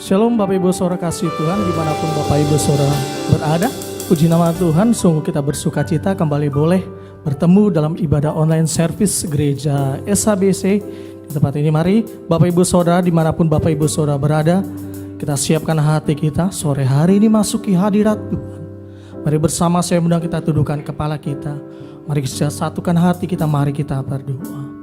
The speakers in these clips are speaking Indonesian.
Shalom Bapak Ibu Saudara kasih Tuhan dimanapun Bapak Ibu Saudara berada. Puji nama Tuhan, sungguh kita bersuka cita kembali boleh bertemu dalam ibadah online service gereja SHBC. Di tempat ini mari Bapak Ibu Saudara dimanapun Bapak Ibu Saudara berada, kita siapkan hati kita sore hari ini masuki hadirat Tuhan. Mari bersama saya undang kita tundukkan kepala kita. Mari kita satukan hati kita, mari kita berdoa.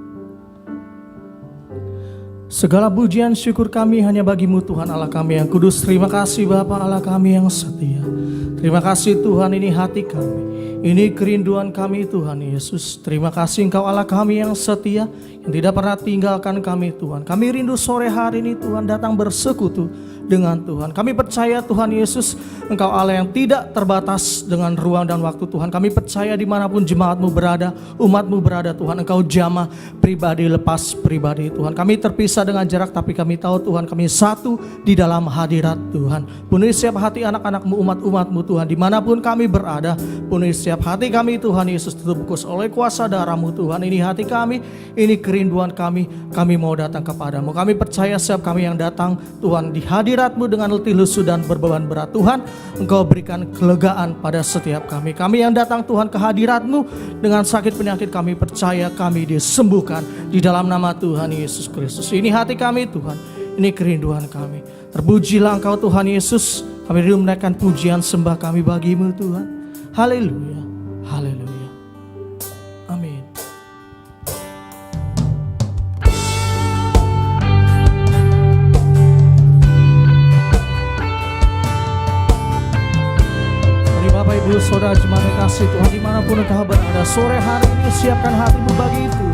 Segala pujian syukur kami hanya bagi-Mu Tuhan Allah kami yang kudus. Terima kasih Bapa Allah kami yang setia. Terima kasih Tuhan, ini hati kami, ini kerinduan kami Tuhan Yesus. Terima kasih Engkau Allah kami yang setia, yang tidak pernah tinggalkan kami Tuhan. Kami rindu sore hari ini Tuhan datang bersekutu dengan Tuhan. Kami percaya Tuhan Yesus, Engkau Allah yang tidak terbatas dengan ruang dan waktu Tuhan. Kami percaya dimanapun jemaat-Mu berada, umat-Mu berada Tuhan, Engkau jamah pribadi lepas pribadi Tuhan. Kami terpisah dengan jarak tapi kami tahu Tuhan kami satu di dalam hadirat Tuhan. Penuhi setiap hati anak-anak-Mu, umat-umat-Mu Tuhan, dimanapun kami berada. Penuhi setiap hati kami Tuhan Yesus, terbungkus oleh kuasa darah-Mu Tuhan. Ini hati kami, ini kerinduan kami mau datang kepadamu. Kami percaya setiap kami yang datang Tuhan di hadirat-Mu dengan letih lesu dan berbeban berat Tuhan, Engkau berikan kelegaan pada setiap kami. Kami yang datang Tuhan ke hadirat-Mu dengan sakit penyakit, kami percaya kami disembuhkan di dalam nama Tuhan Yesus Kristus. Ini hati kami Tuhan, ini kerinduan kami. Terpujilah Engkau Tuhan Yesus. Kami rindu menaikkan pujian sembah kami bagi-Mu Tuhan. Haleluya, haleluya, amin. Mari Bapak Ibu Saudara jemaat kasih Tuhan dimanapun Engkau berada, sore hari ini siapkan hatimu bagi itu.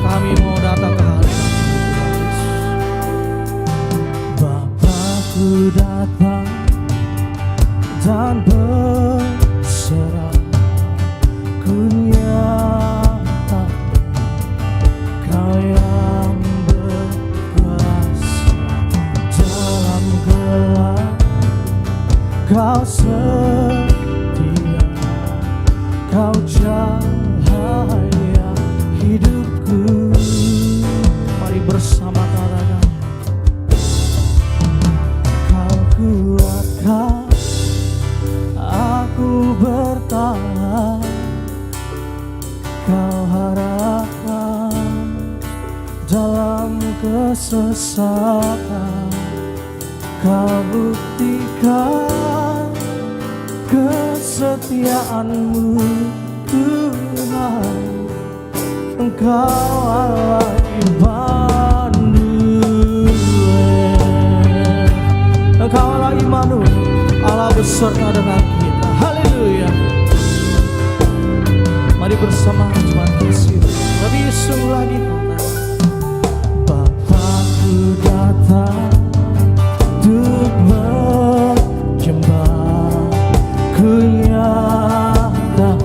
Kami mau datang ke hadirat Bapakku datang dan berserah, ku nyatakan Kau yang berkuasa dalam gelap Allah, Kau setia, Kau cahaya hidupku. Mari bersama katakan, Kau kuatkan aku bertahan, Kau harapan dalam kesesakan, Kau buktikan kesetiaan-Mu Tuhan. Engkau Allah Immanuel, Engkau Allah Immanuel, Allah beserta dengan kita. Haleluya. Mari bersama Tuhan Yesus lebih sungguh lagi kata, Bapakku datang untuk menyembah, ku nyatakan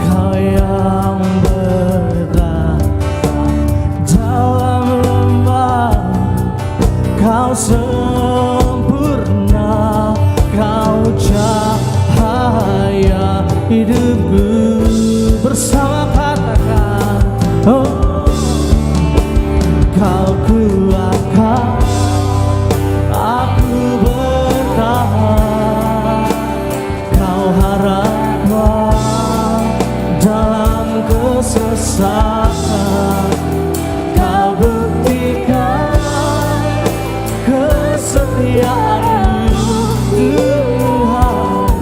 Kau yang bertata dalam lembah, Kau sempurna, Kau cahaya hidupku. Bersama katakan, oh, Kau kuatkan aku bertahan, Kau harapan dalam kesesakan, Kau buktikan kesetiaan-Mu Tuhan.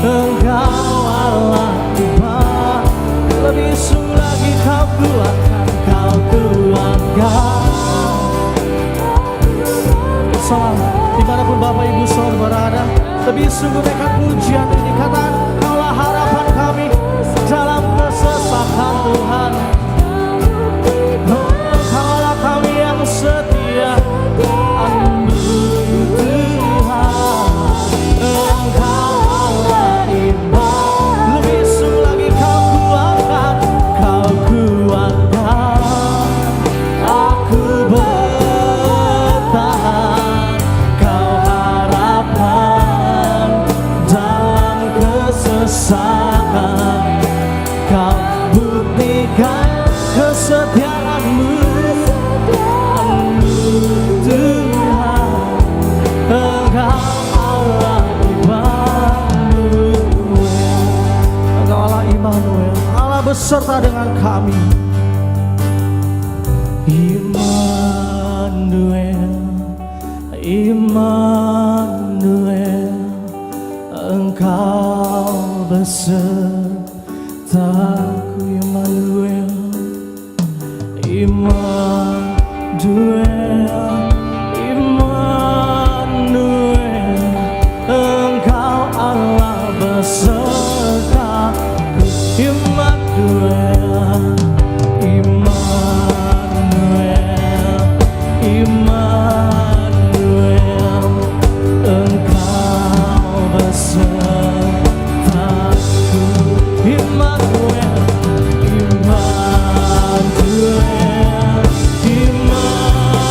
Engkau Allah Tuhan, lebih sungguh lagi Kau kuatkan, Kau kuatkan. Salam dimanapun Bapak Ibu Saudara berada, lebih sungguh dekat pujian ini. Katakan, Kaulah harapan kami dalam kesesakan Tuhan. Oh, Kaulah kami yang setia, Tuhan. Engkau Allah Immanuel, lebih sungguh lagi Kau kuatkan, Kau kuatkan aku bertahan, Kau harapan dalam kesesakan, Kau buktikan kesetiaan-Mu Tuhan. Engkau Allah Immanuel, Engkau Allah Immanuel, Allah beserta dengan kami. Immanuel, Immanuel, Engkau besertaku. Immanuel, Immanuel, Immanuel, Engkau Allah besertaku. Immanuel, Immanuel, Immanuel, Engkau besertaku. Immanuel, Immanuel, Immanuel,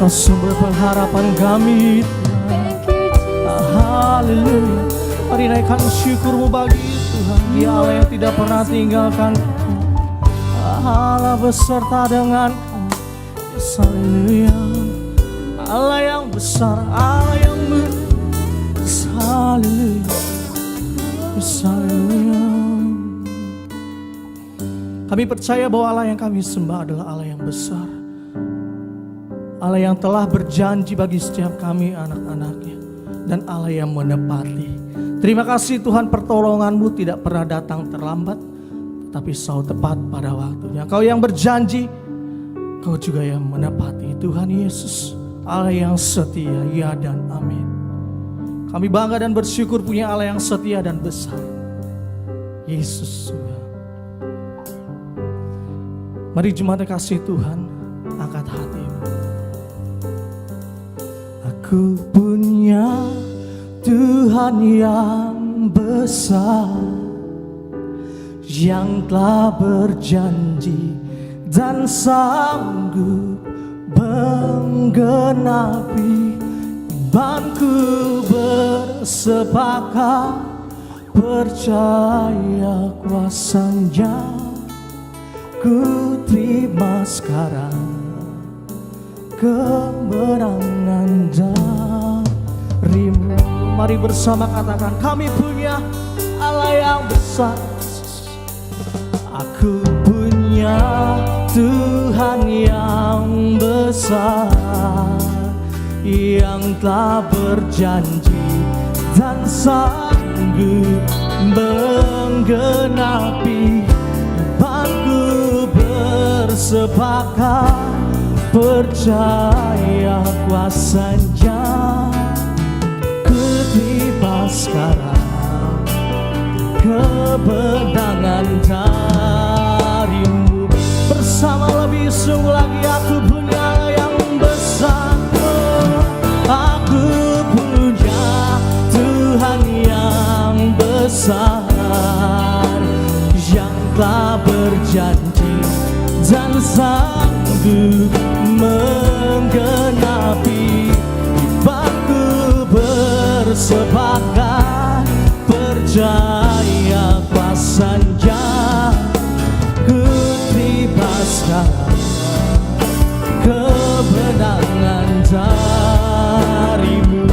Kau sumber pengharapan kami. Haleluya. Mari naikkan syukurmu bagi Tuhan. Dia Allah yang tidak pernah tinggalkan. Allah beserta dengan Yes, haleluya. Allah yang besar, Allah yang besar. Haleluya. Yes, haleluya. Kami percaya bahwa Allah yang kami sembah adalah Allah yang besar, Allah yang telah berjanji bagi setiap kami anak-anaknya, dan Allah yang menepati. Terima kasih Tuhan, pertolonganmu tidak pernah datang terlambat, tapi selalu tepat pada waktunya. Kau yang berjanji, Kau juga yang menepati. Tuhan Yesus, Allah yang setia, ya dan amin. Kami bangga dan bersyukur punya Allah yang setia dan besar, Yesus. Mari jemaat kasih Tuhan, angkat hatimu. Aku punya Tuhan yang besar, yang telah berjanji dan sanggup menggenapi imanku. Bersepakat percaya kuasanya, ku terima sekarang kemenangan darimu. Mari bersama katakan, kami punya Allah yang besar. Aku punya Tuhan yang besar, yang telah berjanji dan sanggup menggenapi imanku. Bersepakat percaya kuasanya, ku tiba sekarang kemenangan darimu. Bersama lebih sungguh lagi, aku punya yang besar. Aku punya Tuhan yang besar, yang telah berjanji dan sanggup menggenapi imanku. Bersepakat percaya kuasanya, ku tiba sekarang kemenangan darimu.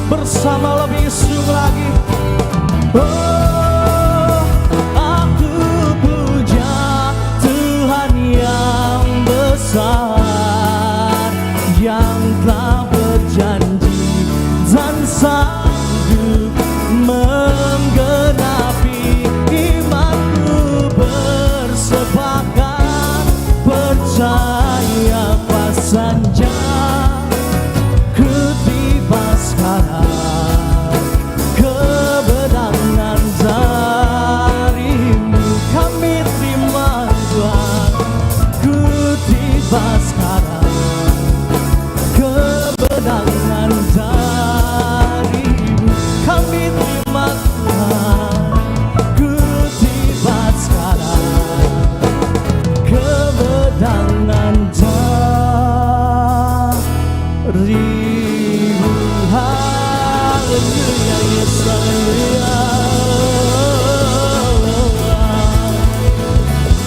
Bersama lebih sungguh lagi, oh, aku punya Tuhan yang besar, yang telah berjanji dan sanggup menggenapi imanku. Bersepakat percaya kuasanya, ku tiba sekarang kemenangan darimu. Kami terima Tuhan, ku tiba sekarang kemenangan darimu. Kami terima Tuhan, ku tiba sekarang kemenangan darimu. Haleluya, yes, haleluya.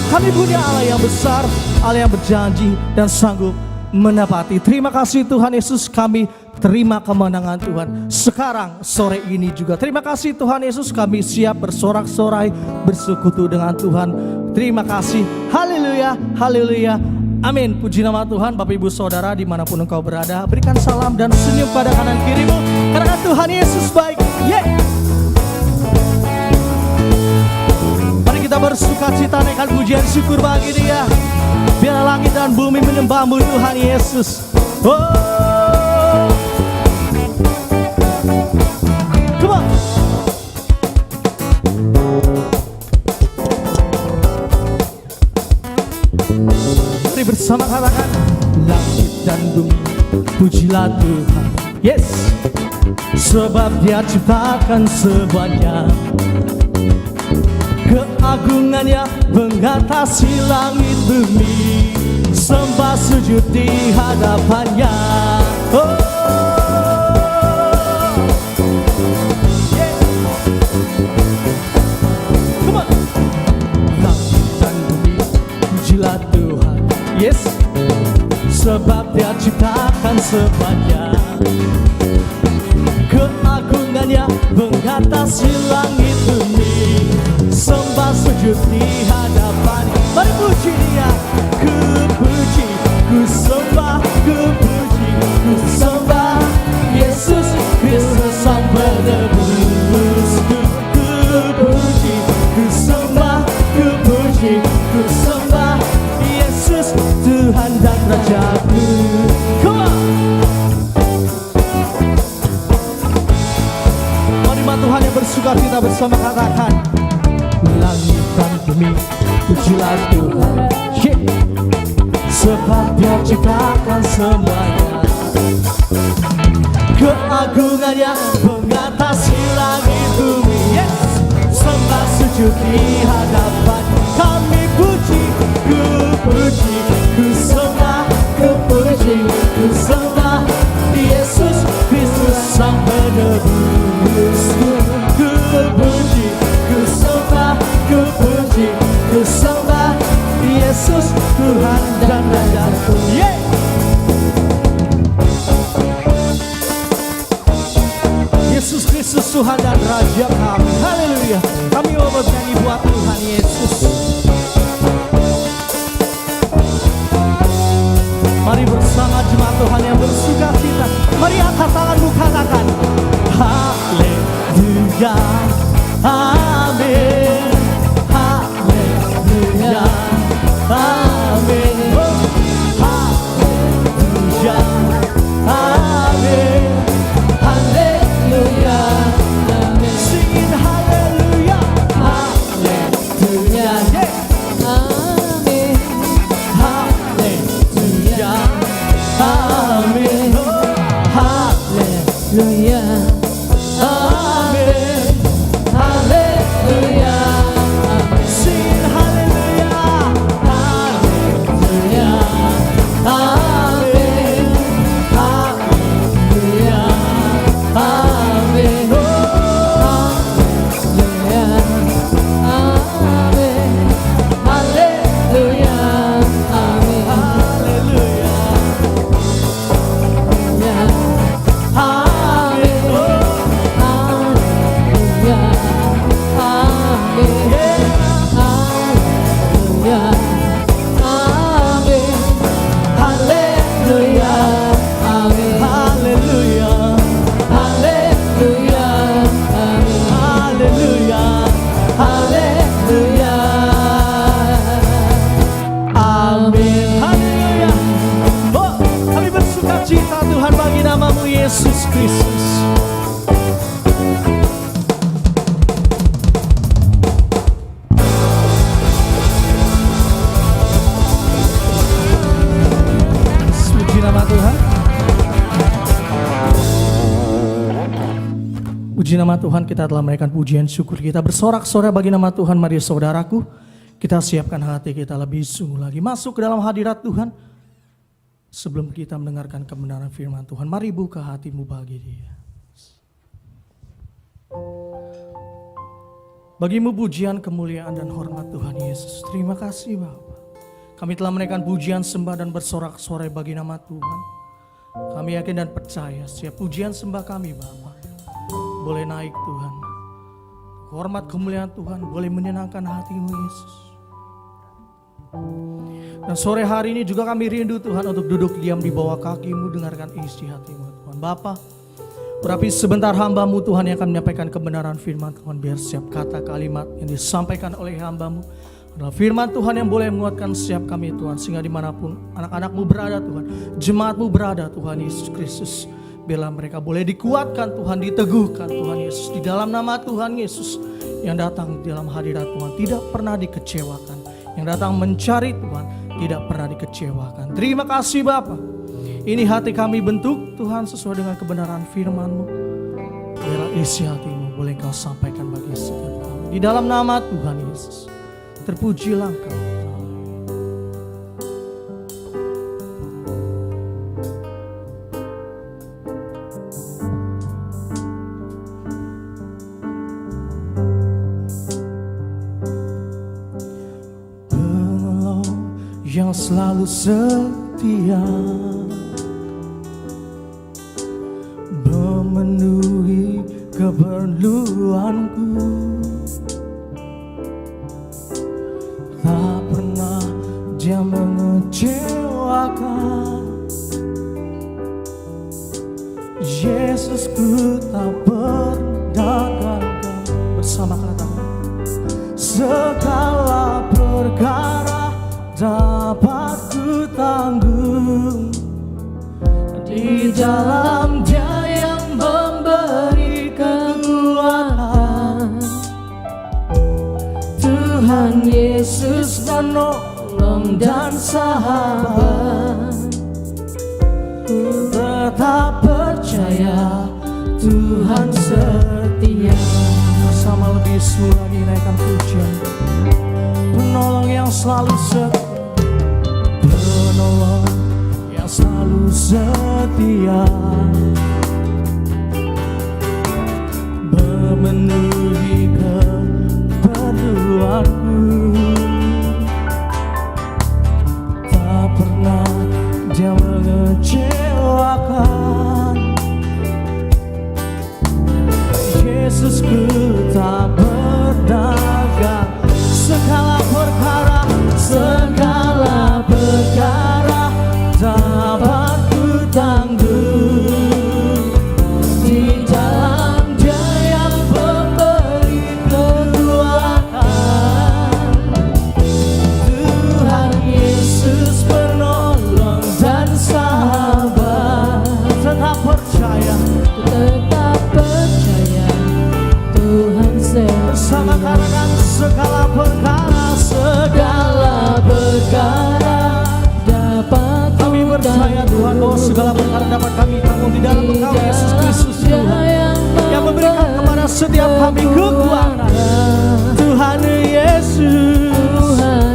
Kami punya Allah yang besar, Allah yang berjanji dan sanggup menepati. Terima kasih Tuhan Yesus, kami terima kemenangan Tuhan sekarang sore ini juga. Terima kasih Tuhan Yesus, kami siap bersorak-sorai bersekutu dengan Tuhan. Terima kasih, haleluya, haleluya, amin. Puji nama Tuhan. Bapak ibu saudara dimanapun engkau berada, berikan salam dan senyum pada kanan kirimu, karena Tuhan Yesus baik. Mari kita bersuka cita, naikkan pujian syukur bagi Dia. Biar langit dan bumi menyembahmu Tuhan Yesus. Oh, come on. Mari bersama katakan, langit dan bumi pujilah Tuhan. Yes, sebab Dia ciptakan semuanya. Keagungannya mengatasi langit bumi. sembah sujud di hadapannya. Oh, yeah. Come on. Langit dan bumi pujilah Tuhan, yes, sebab Dia ciptakan semuanya. Keagungannya mengatasi langit bumi, sembah sujud di hadapan. Mari puji Dia. Ku puji, ku sembah, ku puji, ku sembah Yesus Kristus Sang Penebus. Ku puji, ku sembah, ku puji, ku sembah Yesus Tuhan dan Rajaku. Come on. Tuhan yang bersuka cita bersama katakan, langit dan bumi pujilah Tuhan, yeah. Sebab Dia ciptakan semuanya. Keagungannya mengatasi langit bumi, yes. Sembah sujud di hadapan kami puji, ku puji, ku sembah, ku puji, ku sembah Yesus Kristus Sang Penebus. Ku puji, ku sembah, ku puji, ku sembah Yesus Tuhan dan Rajaku. Yeah. Yesus Kristus Tuhan dan Raja kami. Haleluya. Kami mau bernyanyi buat Tuhan Yesus. Mari bersama jemaat Tuhan yang bersuka cita. Mari angkat tanganmu, katakan haleluya, amin, haleluya, amin, haleluya, amin, haleluya, amin. Singin haleluya, haleluya, amin, haleluya, amin, haleluya, amin, haleluya, sing haleluya, haleluya, amin, haleluya, amin, haleluya, amin, haleluya, amin, haleluya. Cita Tuhan bagi namamu Yesus Kristus. Puji nama Tuhan. Puji nama Tuhan, kita telah menaikkan pujian syukur kita bersorak-sorai bagi nama Tuhan. Mari saudaraku, kita siapkan hati kita lebih sungguh lagi masuk ke dalam hadirat Tuhan. Sebelum kita mendengarkan kebenaran firman Tuhan, mari buka hatimu bagi Dia. Bagimu pujian, kemuliaan, dan hormat Tuhan Yesus. Terima kasih Bapa. Kami telah menaikkan pujian, sembah, dan bersorak-sorai bagi nama Tuhan. Kami yakin dan percaya setiap pujian sembah kami Bapa boleh naik Tuhan. Hormat kemuliaan Tuhan boleh menyenangkan hatimu Yesus. Dan sore hari ini juga kami rindu Tuhan untuk duduk diam di bawah kaki-Mu, dengarkan isi hati-Mu Tuhan. Bapa, urapi sebentar hamba-Mu Tuhan yang akan menyampaikan kebenaran firman Tuhan. Biar setiap kata kalimat yang disampaikan oleh hamba-Mu adalah firman Tuhan yang boleh menguatkan setiap kami Tuhan. Sehingga dimanapun anak-anak-Mu berada Tuhan, jemaat-Mu berada Tuhan Yesus Kristus, biarlah mereka boleh dikuatkan Tuhan, diteguhkan Tuhan Yesus. Di dalam nama Tuhan Yesus, yang datang di dalam hadirat Tuhan tidak pernah dikecewakan. Yang datang mencari Tuhan tidak pernah dikecewakan. Terima kasih Bapa. Ini hati kami bentuk Tuhan sesuai dengan kebenaran firman-Mu. Biarlah isi hati-Mu boleh Engkau sampaikan bagi setiap kami. Di dalam nama Tuhan Yesus, terpujilah Engkau. yang selalu setia, memenuhi keperluanku. Tak pernah Dia mengecewakan. Yesusku tak pernah gagal. Bersama katakan, segala perkara dapat ku tanggung di dalam Dia yang memberi kekuatan. Tuhan Yesus penolong dan sahabat. Ku tetap percaya Tuhan setia. Bersama lebih suara dinaikkan pujian. Penolong yang selalu setia, penolong yang selalu setia, memenuhi keperluanku. Tak pernah Dia mengecewakan. Yesusku tak berdagang. Segala perkara dapat ku tanggung di dalam Dia yang memberi kekuatan. Tuhan Yesus penolong dan sahabat. Tetap percaya Tuhan setia. Bersama katakan, segala perkara dapat kami percaya Tuhan, bahwa segala perkara dapat kami tanggung di dalam Engkau Yesus Kristus Tuhan, yang memberikan kepada setiap kami kekuatan. Tuhan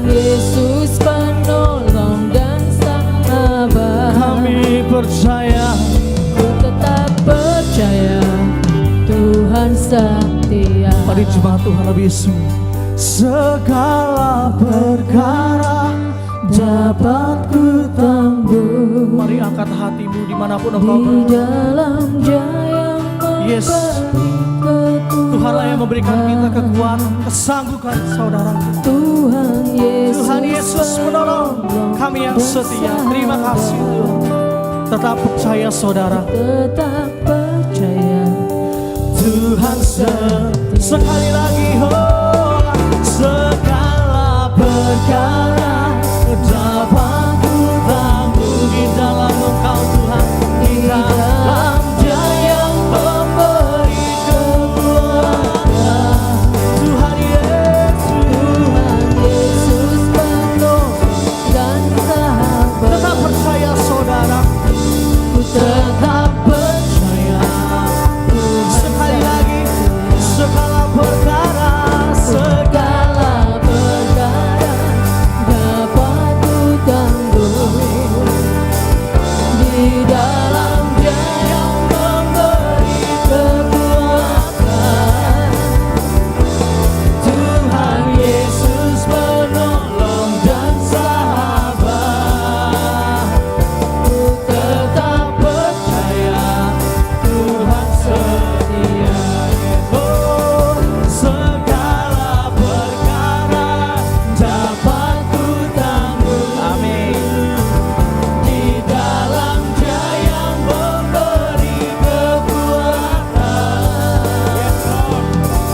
Yesus penolong dan sahabat. Kami percaya, ku tetap percaya Tuhan setia. Mari jemaat Tuhan lebih sungguh. Segala perkara dapat ku tanggung. Mari angkat hatimu dimanapun engkau berada. Di dalam Dia yang memberi kekuatan. Tuhanlah yang memberikan kita kekuatan, kesanggupan saudara. Tuhan Yesus menolong kami yang setia. Terima kasih Tuhan. Tetap percaya saudara. Tetap percaya Tuhan setia. Sekali lagi, segala perkara dapat ku tanggung di dalam Engkau Tuhan, di dalam Dia yang memberi kekuatan. Tuhan Yesus penolong dan sahabat. Tetap percaya saudara, ku tetap percaya. Sekali lagi, segala perkara dapat ku tanggung di dalam Dia yang memberi kekuatan. Tuhan Yesus penolong dan sahabat. Ku tetap percaya Tuhan setia. Oh, segala perkara dapat ku tanggung. Amin. Di dalam Dia yang memberi kekuatan.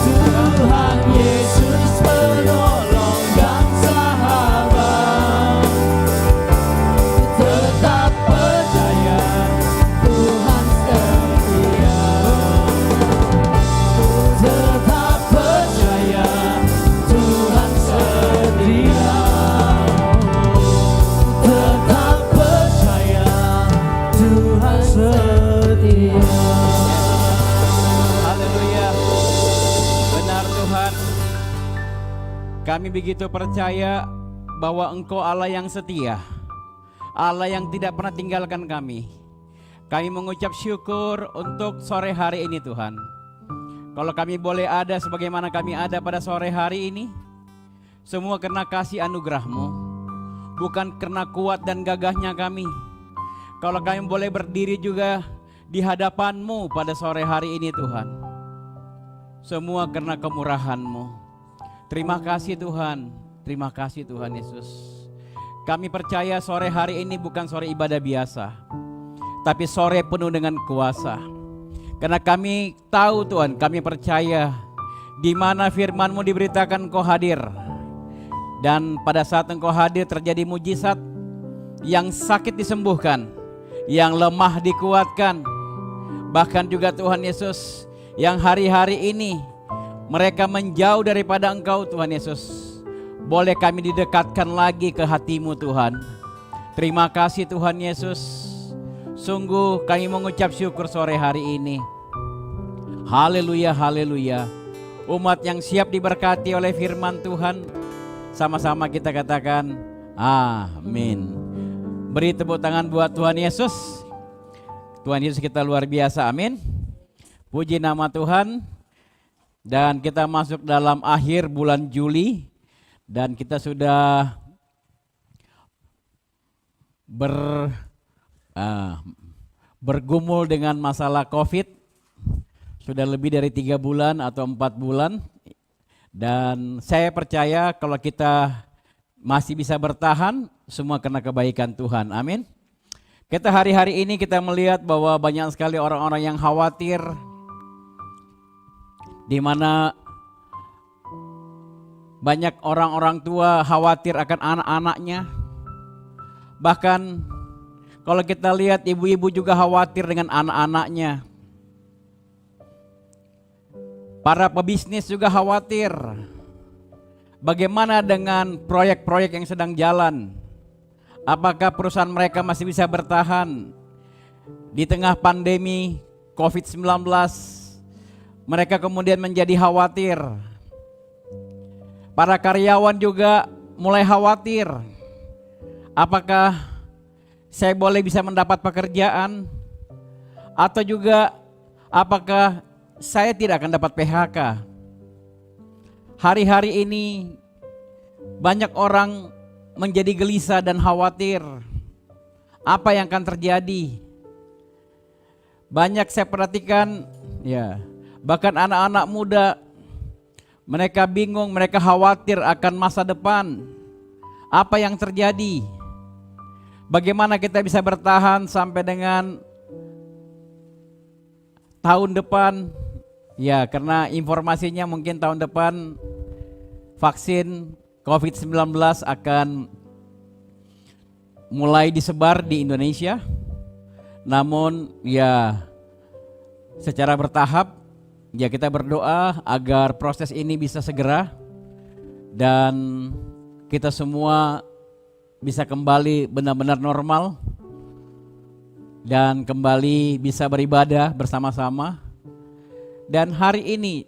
Tuhan Yesus penolong dan sahabat. Tetap percaya Tuhan setia. Tetap percaya Tuhan setia. Tetap percaya Tuhan setia. Haleluya. Benar Tuhan. Kami begitu percaya bahwa Engkau Allah yang setia, Allah yang tidak pernah tinggalkan kami. Kami mengucap syukur untuk sore hari ini Tuhan. Kalau kami boleh ada sebagaimana kami ada pada sore hari ini, semua karena kasih anugerah-Mu. bukan karena kuat dan gagahnya kami. Kalau kami boleh berdiri juga di hadapan-Mu pada sore hari ini Tuhan, semua karena kemurahan-Mu. Terima kasih Tuhan, terima kasih Tuhan Yesus. Kami percaya sore hari ini bukan sore ibadah biasa, tapi sore penuh dengan kuasa. Karena kami tahu Tuhan, kami percaya di mana firman-Mu diberitakan Engkau hadir. Dan pada saat Engkau hadir terjadi mujizat, yang sakit disembuhkan, yang lemah dikuatkan. Bahkan juga Tuhan Yesus, yang hari-hari ini mereka menjauh daripada Engkau Tuhan Yesus, boleh kami didekatkan lagi ke hati-Mu Tuhan. Terima kasih Tuhan Yesus. Sungguh kami mengucap syukur sore hari ini. Haleluya, haleluya. Umat yang siap diberkati oleh firman Tuhan, sama-sama kita katakan amin. Beri tepuk tangan buat Tuhan Yesus. Tuhan Yesus kita luar biasa, amin. Puji nama Tuhan. Dan kita masuk dalam akhir bulan Juli, dan kita sudah bergumul dengan masalah COVID. Sudah lebih dari 3 bulan atau 4 bulan. Dan saya percaya kalau kita masih bisa bertahan, semua karena kebaikan Tuhan, amin. Kita hari-hari ini kita melihat bahwa banyak sekali orang-orang yang khawatir, di mana banyak orang-orang tua khawatir akan anak-anaknya. Bahkan kalau kita lihat ibu-ibu juga khawatir dengan anak-anaknya. Para pebisnis juga khawatir. Bagaimana dengan proyek-proyek yang sedang jalan? Apakah perusahaan mereka masih bisa bertahan di tengah pandemi COVID-19? Mereka kemudian menjadi khawatir. Para karyawan juga mulai khawatir. Apakah saya boleh bisa mendapat pekerjaan? Atau juga apakah saya tidak akan dapat PHK? Hari-hari ini banyak orang menjadi gelisah dan khawatir. Apa yang akan terjadi? Banyak saya perhatikan, ya, bahkan anak-anak muda, mereka bingung, mereka khawatir akan masa depan. Apa yang terjadi? Bagaimana kita bisa bertahan sampai dengan tahun depan? Ya, karena informasinya mungkin tahun depan vaksin COVID-19 akan mulai disebar di Indonesia. Namun ya secara bertahap, ya kita berdoa agar proses ini bisa segera dan kita semua bisa kembali benar-benar normal dan kembali bisa beribadah bersama-sama. Dan hari ini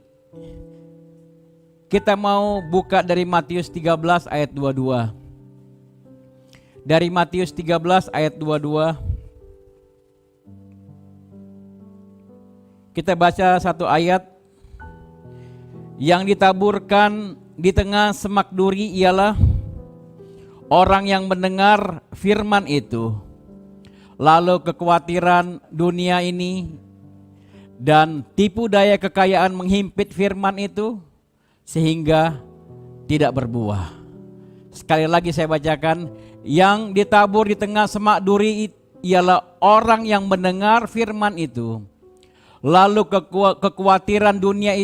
kita mau buka dari Matius 13 ayat 22. Dari Matius 13 ayat 22. Kita baca satu ayat. Yang ditaburkan di tengah semak duri ialah orang yang mendengar firman itu, lalu kekhawatiran dunia ini dan tipu daya kekayaan menghimpit firman itu sehingga tidak berbuah. Sekali lagi saya bacakan, yang ditabur di tengah semak duri ialah orang yang mendengar firman itu, lalu kekhawatiran dunia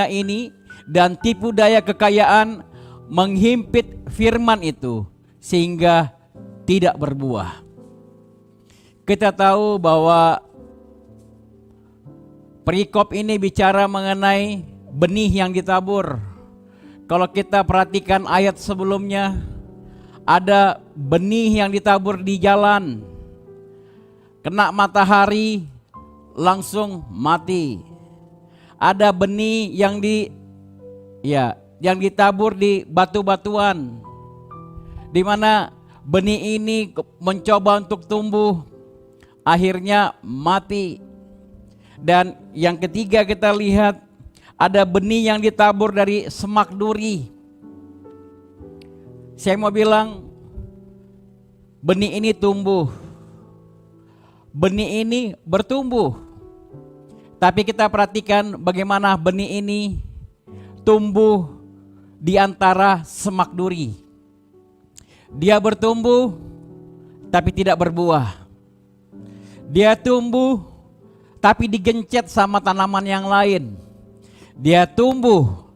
ini dan tipu daya kekayaan menghimpit firman itu sehingga tidak berbuah. Kita tahu bahwa perikop ini bicara mengenai benih yang ditabur. Kalau kita perhatikan ayat sebelumnya, ada benih yang ditabur di jalan. Kena matahari langsung mati. Ada benih yang ditabur di batu-batuan, di mana benih ini mencoba untuk tumbuh, akhirnya mati. Dan yang ketiga kita lihat ada benih yang ditabur dari semak duri. Saya mau bilang benih ini tumbuh. Benih ini bertumbuh. Tapi kita perhatikan bagaimana benih ini tumbuh di antara semak duri. Dia bertumbuh tapi tidak berbuah. Dia tumbuh tapi digencet sama tanaman yang lain. Dia tumbuh.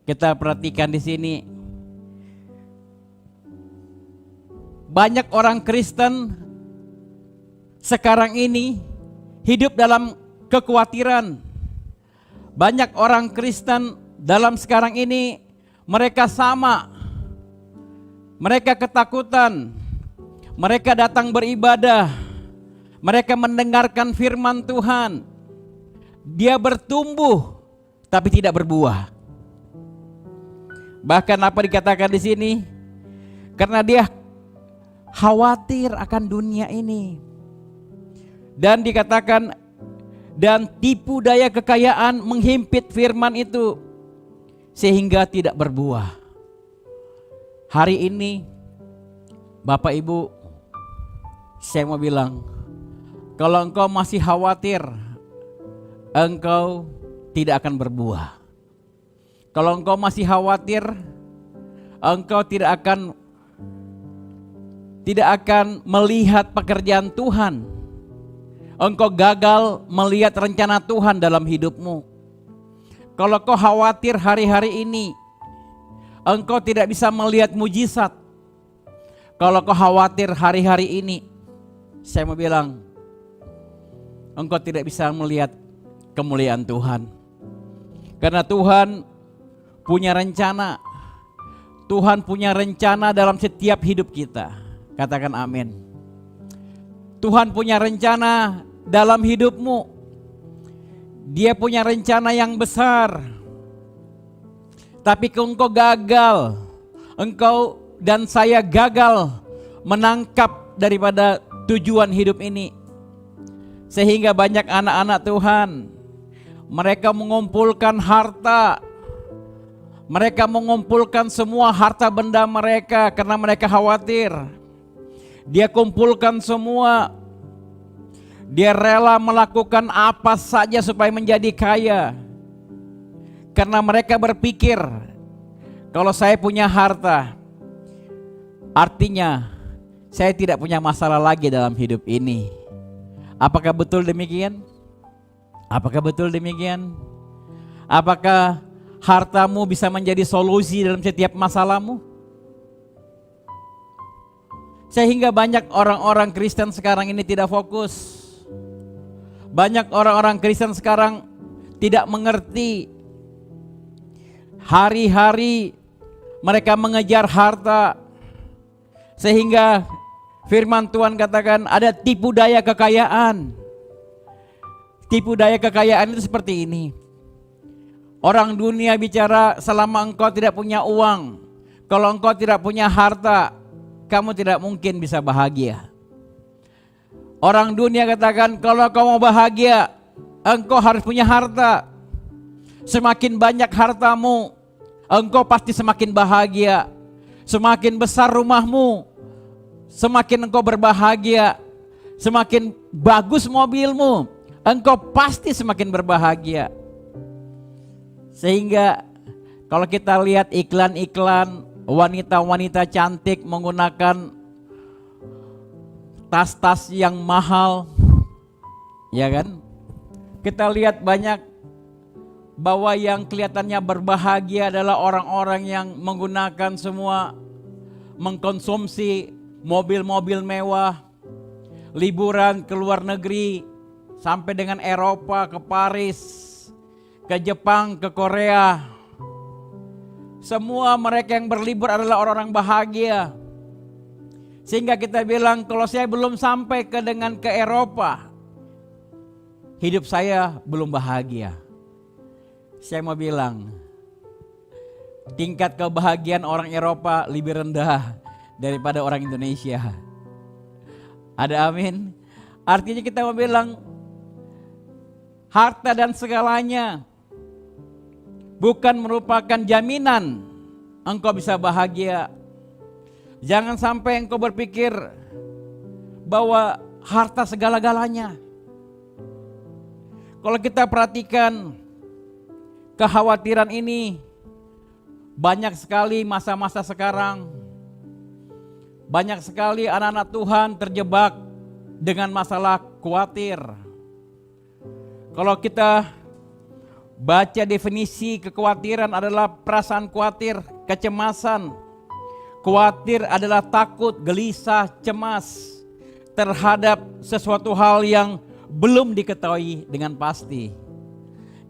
Kita perhatikan di sini. Banyak orang Kristen sekarang ini hidup dalam kekhawatiran. Banyak orang Kristen dalam sekarang ini mereka sama. Mereka ketakutan. Mereka datang beribadah. Mereka mendengarkan firman Tuhan. Dia bertumbuh tapi tidak berbuah. Bahkan apa dikatakan di sini? Karena dia khawatir akan dunia ini. Dan dikatakan dan tipu daya kekayaan menghimpit firman itu sehingga tidak berbuah. Hari ini Bapak Ibu, saya mau bilang, kalau engkau masih khawatir, engkau tidak akan berbuah. Kalau engkau masih khawatir, engkau tidak akan melihat pekerjaan Tuhan. Engkau gagal melihat rencana Tuhan dalam hidupmu. Kalau kau khawatir hari-hari ini, engkau tidak bisa melihat mujizat. Kalau kau khawatir hari-hari ini, saya mau bilang, engkau tidak bisa melihat kemuliaan Tuhan. Karena Tuhan punya rencana. Tuhan punya rencana dalam setiap hidup kita. Katakan amin. Tuhan punya rencana dalam hidupmu. Dia punya rencana yang besar. Tapi kalau engkau gagal, engkau dan saya gagal menangkap daripada tujuan hidup ini. Sehingga banyak anak-anak Tuhan, mereka mengumpulkan harta. Mereka mengumpulkan semua harta benda mereka karena mereka khawatir. Dia kumpulkan semua. Dia rela melakukan apa saja supaya menjadi kaya. Karena mereka berpikir, kalau saya punya harta, artinya saya tidak punya masalah lagi dalam hidup ini. Apakah betul demikian? Apakah betul demikian? Apakah hartamu bisa menjadi solusi dalam setiap masalahmu? Sehingga banyak orang-orang Kristen sekarang ini tidak fokus. Banyak orang-orang Kristen sekarang tidak mengerti. Hari-hari mereka mengejar harta. Sehingga firman Tuhan katakan ada tipu daya kekayaan. Tipu daya kekayaan itu seperti ini. Orang dunia bicara selama engkau tidak punya uang, kalau engkau tidak punya harta, kamu tidak mungkin bisa bahagia. Orang dunia katakan kalau kau mau bahagia, engkau harus punya harta. Semakin banyak hartamu, engkau pasti semakin bahagia. Semakin besar rumahmu, semakin engkau berbahagia. Semakin bagus mobilmu, engkau pasti semakin berbahagia. Sehingga kalau kita lihat iklan-iklan wanita-wanita cantik menggunakan tas-tas yang mahal, ya kan? Kita lihat banyak bahwa yang kelihatannya berbahagia adalah orang-orang yang menggunakan semua, mengkonsumsi mobil-mobil mewah, liburan ke luar negeri, sampai dengan Eropa, ke Paris, ke Jepang, ke Korea. Semua mereka yang berlibur adalah orang-orang bahagia. Sehingga kita bilang kalau saya belum sampai ke Eropa, hidup saya belum bahagia. Saya mau bilang, tingkat kebahagiaan orang Eropa lebih rendah daripada orang Indonesia. Ada amin? Artinya kita mau bilang, harta dan segalanya bukan merupakan jaminan engkau bisa bahagia. Jangan sampai engkau berpikir bahwa harta segala-galanya. Kalau kita perhatikan kekhawatiran ini, banyak sekali masa-masa sekarang, banyak sekali anak-anak Tuhan terjebak dengan masalah khawatir. Kalau kita baca definisi kekhawatiran adalah perasaan khawatir, kecemasan. Khawatir adalah takut, gelisah, cemas terhadap sesuatu hal yang belum diketahui dengan pasti.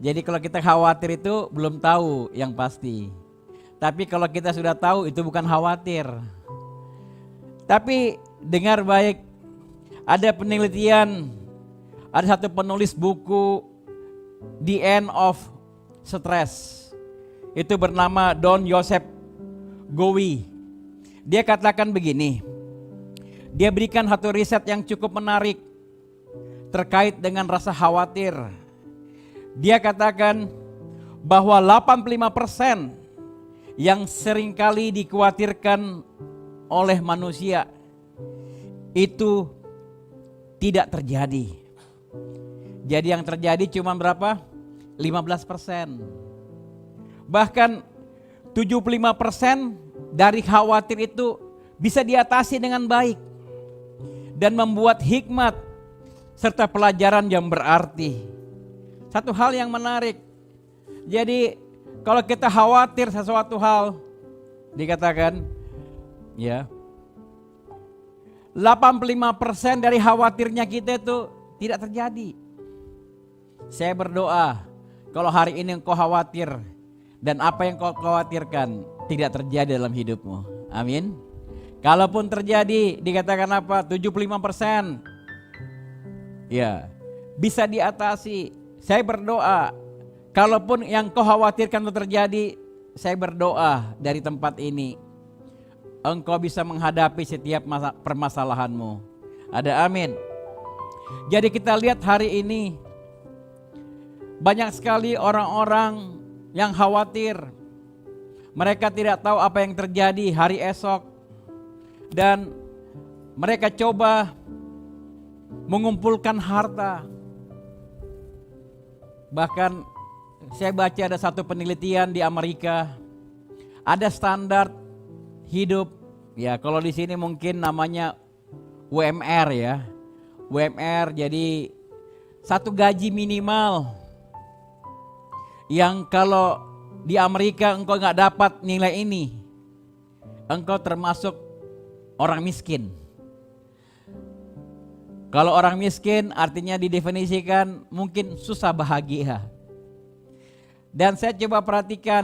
Jadi kalau kita khawatir itu belum tahu yang pasti. Tapi kalau kita sudah tahu itu bukan khawatir. Tapi dengar baik, ada penelitian, ada satu penulis buku The End of Stress. Itu bernama Don Joseph Gowi. Dia katakan begini, dia berikan satu riset yang cukup menarik terkait dengan rasa khawatir. Dia katakan bahwa 85% yang seringkali dikhawatirkan oleh manusia itu tidak terjadi. Jadi yang terjadi cuma berapa? 15%. Bahkan 75% dari khawatir itu bisa diatasi dengan baik dan membuat hikmat serta pelajaran yang berarti. Satu hal yang menarik. Jadi kalau kita khawatir sesuatu hal, dikatakan ya 85% dari khawatirnya kita itu tidak terjadi. Saya berdoa kalau hari ini engkau khawatir dan apa yang kau khawatirkan tidak terjadi dalam hidupmu. Amin. Kalaupun terjadi, dikatakan apa? 75%. Ya, bisa diatasi. Saya berdoa, kalaupun yang kau khawatirkan itu terjadi, saya berdoa dari tempat ini, engkau bisa menghadapi setiap permasalahanmu. Ada amin. Jadi kita lihat hari ini, banyak sekali orang-orang yang khawatir. Mereka tidak tahu apa yang terjadi hari esok. Dan mereka coba mengumpulkan harta. Bahkan saya baca ada satu penelitian di Amerika. Ada standar hidup. Ya kalau di sini mungkin namanya UMR ya. UMR jadi satu gaji minimal. Yang kalau di Amerika engkau nggak dapat nilai ini, engkau termasuk orang miskin. Kalau orang miskin artinya didefinisikan mungkin susah bahagia. Dan saya coba perhatikan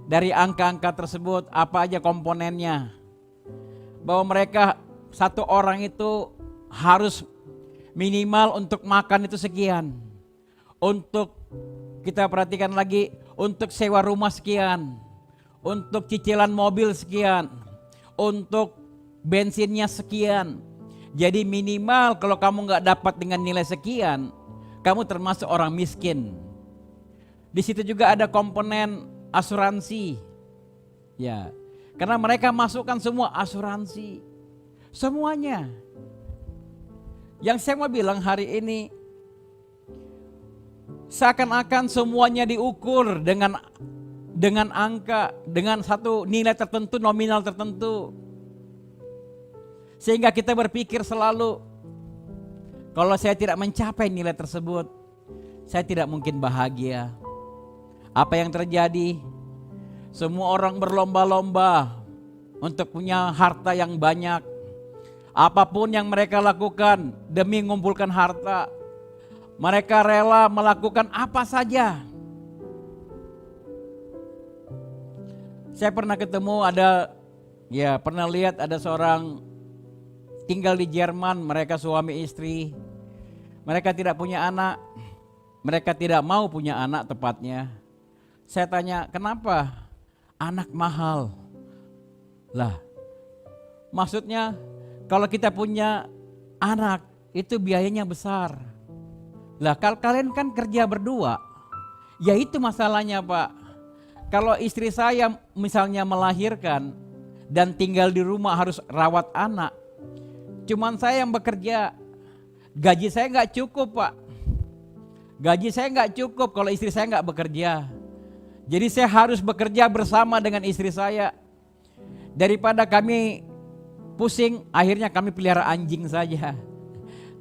dari angka-angka tersebut apa aja komponennya. Bahwa mereka satu orang itu harus minimal untuk makan itu sekian. Untuk kita perhatikan lagi untuk sewa rumah sekian, untuk cicilan mobil sekian, untuk bensinnya sekian. Jadi minimal kalau kamu nggak dapat dengan nilai sekian, kamu termasuk orang miskin. Di situ juga ada komponen asuransi, ya, karena mereka masukkan semua asuransi, semuanya. Yang saya mau bilang hari ini, seakan-akan semuanya diukur dengan angka, dengan satu nilai tertentu, nominal tertentu. Sehingga kita berpikir selalu, kalau saya tidak mencapai nilai tersebut, saya tidak mungkin bahagia. Apa yang terjadi? Semua orang berlomba-lomba untuk punya harta yang banyak. Apapun yang mereka lakukan demi mengumpulkan harta, mereka rela melakukan apa saja. Saya pernah ketemu pernah lihat ada seorang tinggal di Jerman, mereka suami istri. Mereka tidak punya anak, mereka tidak mau punya anak tepatnya. Saya tanya, kenapa? Anak mahal. Lah, maksudnya kalau kita punya anak itu biayanya besar. Lah kalian kan kerja berdua, ya itu masalahnya Pak. Kalau istri saya misalnya melahirkan, dan tinggal di rumah harus rawat anak. Cuman saya yang bekerja, gaji saya nggak cukup Pak. Gaji saya nggak cukup kalau istri saya nggak bekerja. Jadi saya harus bekerja bersama dengan istri saya. Daripada kami pusing, akhirnya kami pelihara anjing saja.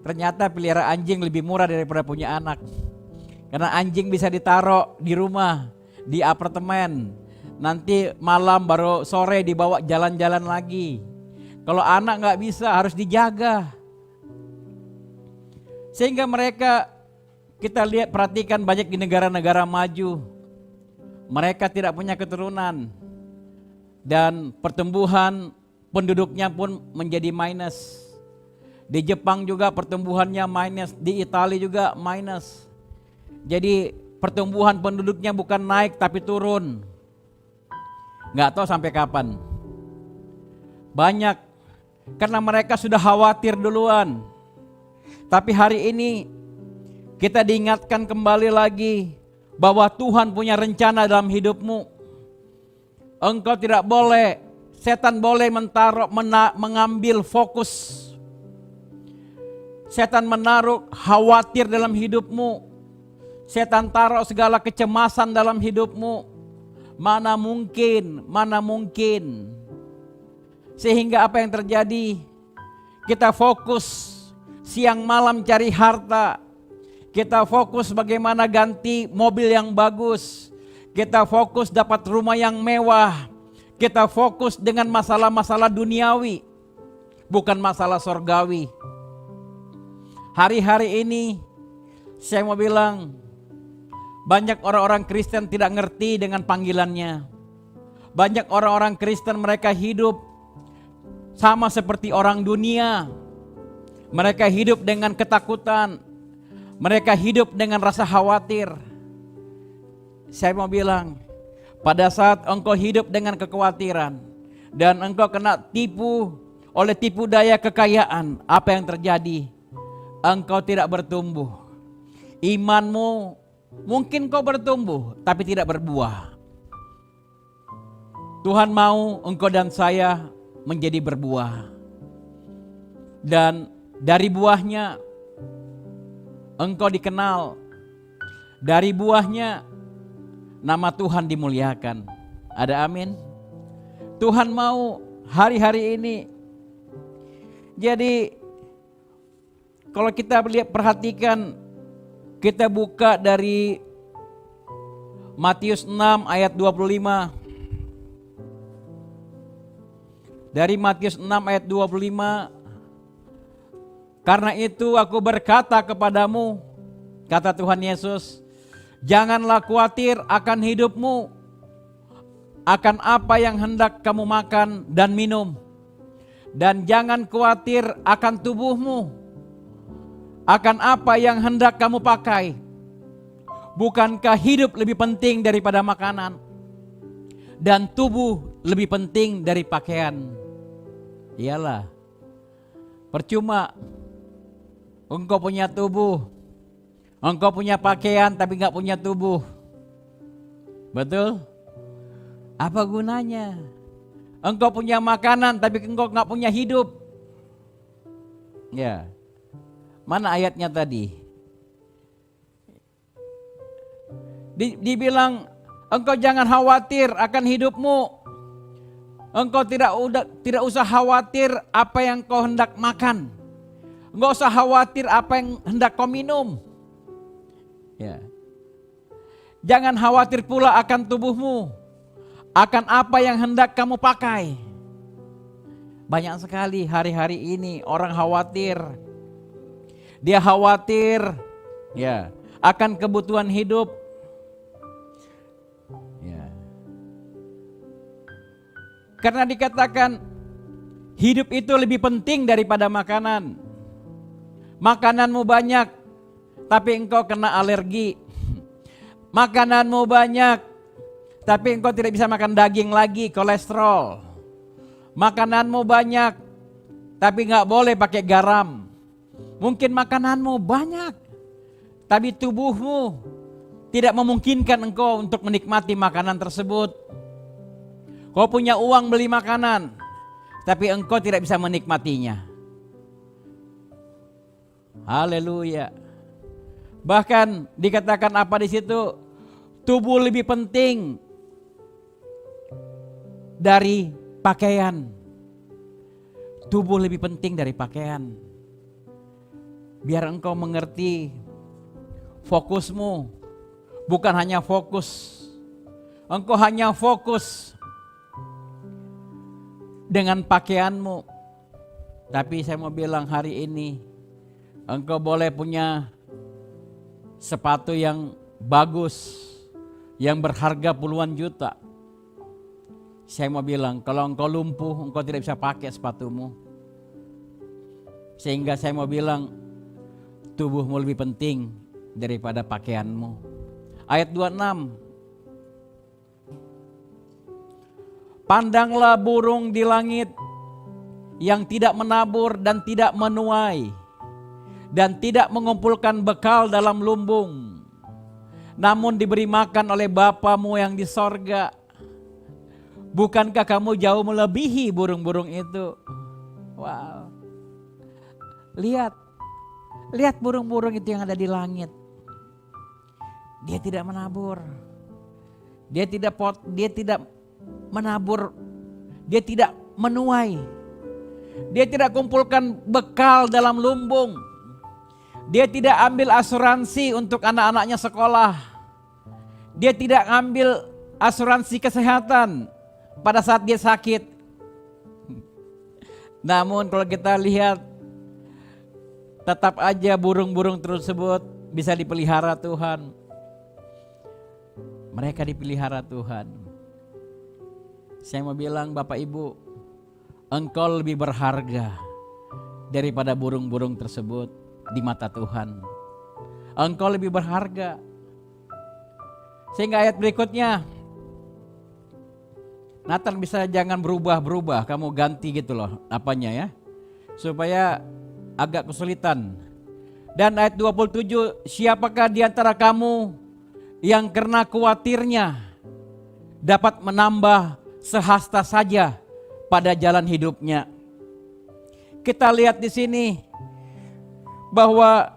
Ternyata pelihara anjing lebih murah daripada punya anak. Karena anjing bisa ditaruh di rumah, di apartemen. Nanti malam baru sore dibawa jalan-jalan lagi. Kalau anak nggak bisa, harus dijaga. Sehingga mereka, kita lihat, perhatikan banyak di negara-negara maju, mereka tidak punya keturunan. Dan pertumbuhan penduduknya pun menjadi minus. Di Jepang juga pertumbuhannya minus, di Italia juga minus. Jadi pertumbuhan penduduknya bukan naik tapi turun. Nggak tahu sampai kapan. Banyak, karena mereka sudah khawatir duluan. Tapi hari ini kita diingatkan kembali lagi bahwa Tuhan punya rencana dalam hidupmu. Engkau tidak boleh, setan boleh mengambil fokus. Setan menaruh khawatir dalam hidupmu. Setan taruh segala kecemasan dalam hidupmu. Mana mungkin. Sehingga apa yang terjadi? Kita fokus siang malam cari harta. Kita fokus bagaimana ganti mobil yang bagus. Kita fokus dapat rumah yang mewah. Kita fokus dengan masalah-masalah duniawi, bukan masalah sorgawi. Hari-hari ini saya mau bilang, banyak orang-orang Kristen tidak ngerti dengan panggilannya. Banyak orang-orang Kristen mereka hidup sama seperti orang dunia. Mereka hidup dengan ketakutan. Mereka hidup dengan rasa khawatir. Saya mau bilang, pada saat engkau hidup dengan kekhawatiran dan engkau kena tipu oleh tipu daya kekayaan, apa yang terjadi? Engkau tidak bertumbuh. Imanmu mungkin kau bertumbuh tapi tidak berbuah. Tuhan mau engkau dan saya menjadi berbuah. Dan dari buahnya engkau dikenal. Dari buahnya nama Tuhan dimuliakan. Ada amin? Tuhan mau hari-hari ini. Jadi kalau kita lihat, perhatikan, kita buka dari Matius 6 ayat 25. Dari Matius 6 ayat 25. Karena itu aku berkata kepadamu, kata Tuhan Yesus, janganlah khawatir akan hidupmu, akan apa yang hendak kamu makan dan minum. Dan jangan khawatir akan tubuhmu, akan apa yang hendak kamu pakai. Bukankah hidup lebih penting daripada makanan, dan tubuh lebih penting dari pakaian? Iyalah, percuma engkau punya tubuh, engkau punya pakaian tapi gak punya tubuh. Betul? Apa gunanya? Engkau punya makanan tapi engkau gak punya hidup. Ya. Mana ayatnya tadi? Dibilang engkau jangan khawatir akan hidupmu. Engkau tidak usah khawatir apa yang kau hendak makan. Enggak usah khawatir apa yang hendak kau minum. Ya. Jangan khawatir pula akan tubuhmu, akan apa yang hendak kamu pakai. Banyak sekali hari-hari ini orang khawatir. Dia khawatir ya akan kebutuhan hidup. Ya. Karena dikatakan hidup itu lebih penting daripada makanan. Makananmu banyak tapi engkau kena alergi. Makananmu banyak tapi engkau tidak bisa makan daging lagi, kolesterol. Makananmu banyak tapi gak boleh pakai garam. Mungkin makananmu banyak tapi tubuhmu tidak memungkinkan engkau untuk menikmati makanan tersebut. Kau punya uang beli makanan, tapi engkau tidak bisa menikmatinya. Haleluya. Bahkan dikatakan apa di situ? Tubuh lebih penting dari pakaian. Tubuh lebih penting dari pakaian. Biar engkau mengerti, fokusmu bukan hanya fokus. Engkau hanya fokus dengan pakaianmu. Tapi saya mau bilang hari ini, engkau boleh punya sepatu yang bagus, yang berharga puluhan juta. Saya mau bilang, kalau engkau lumpuh, engkau tidak bisa pakai sepatumu. Sehingga saya mau bilang, tubuhmu lebih penting daripada pakaianmu. Ayat 26. Pandanglah burung di langit yang tidak menabur dan tidak menuai dan tidak mengumpulkan bekal dalam lumbung, namun diberi makan oleh Bapamu yang di sorga. Bukankah kamu jauh melebihi burung-burung itu? Wow. Lihat burung-burung itu yang ada di langit. Dia tidak menabur. Dia tidak menabur. Dia tidak menuai. Dia tidak kumpulkan bekal dalam lumbung. Dia tidak ambil asuransi untuk anak-anaknya sekolah. Dia tidak ambil asuransi kesehatan pada saat dia sakit. Namun kalau kita lihat, tetap aja burung-burung tersebut bisa dipelihara Tuhan. Mereka dipelihara Tuhan. Saya mau bilang Bapak Ibu, engkau lebih berharga daripada burung-burung tersebut di mata Tuhan. Engkau lebih berharga. Sehingga ayat berikutnya, Nathan bisa jangan berubah-berubah, kamu ganti gitu loh apanya ya, supaya agak kesulitan. Dan ayat 27, siapakah di antara kamu yang karena khawatirnya dapat menambah sehasta saja pada jalan hidupnya. Kita lihat di sini bahwa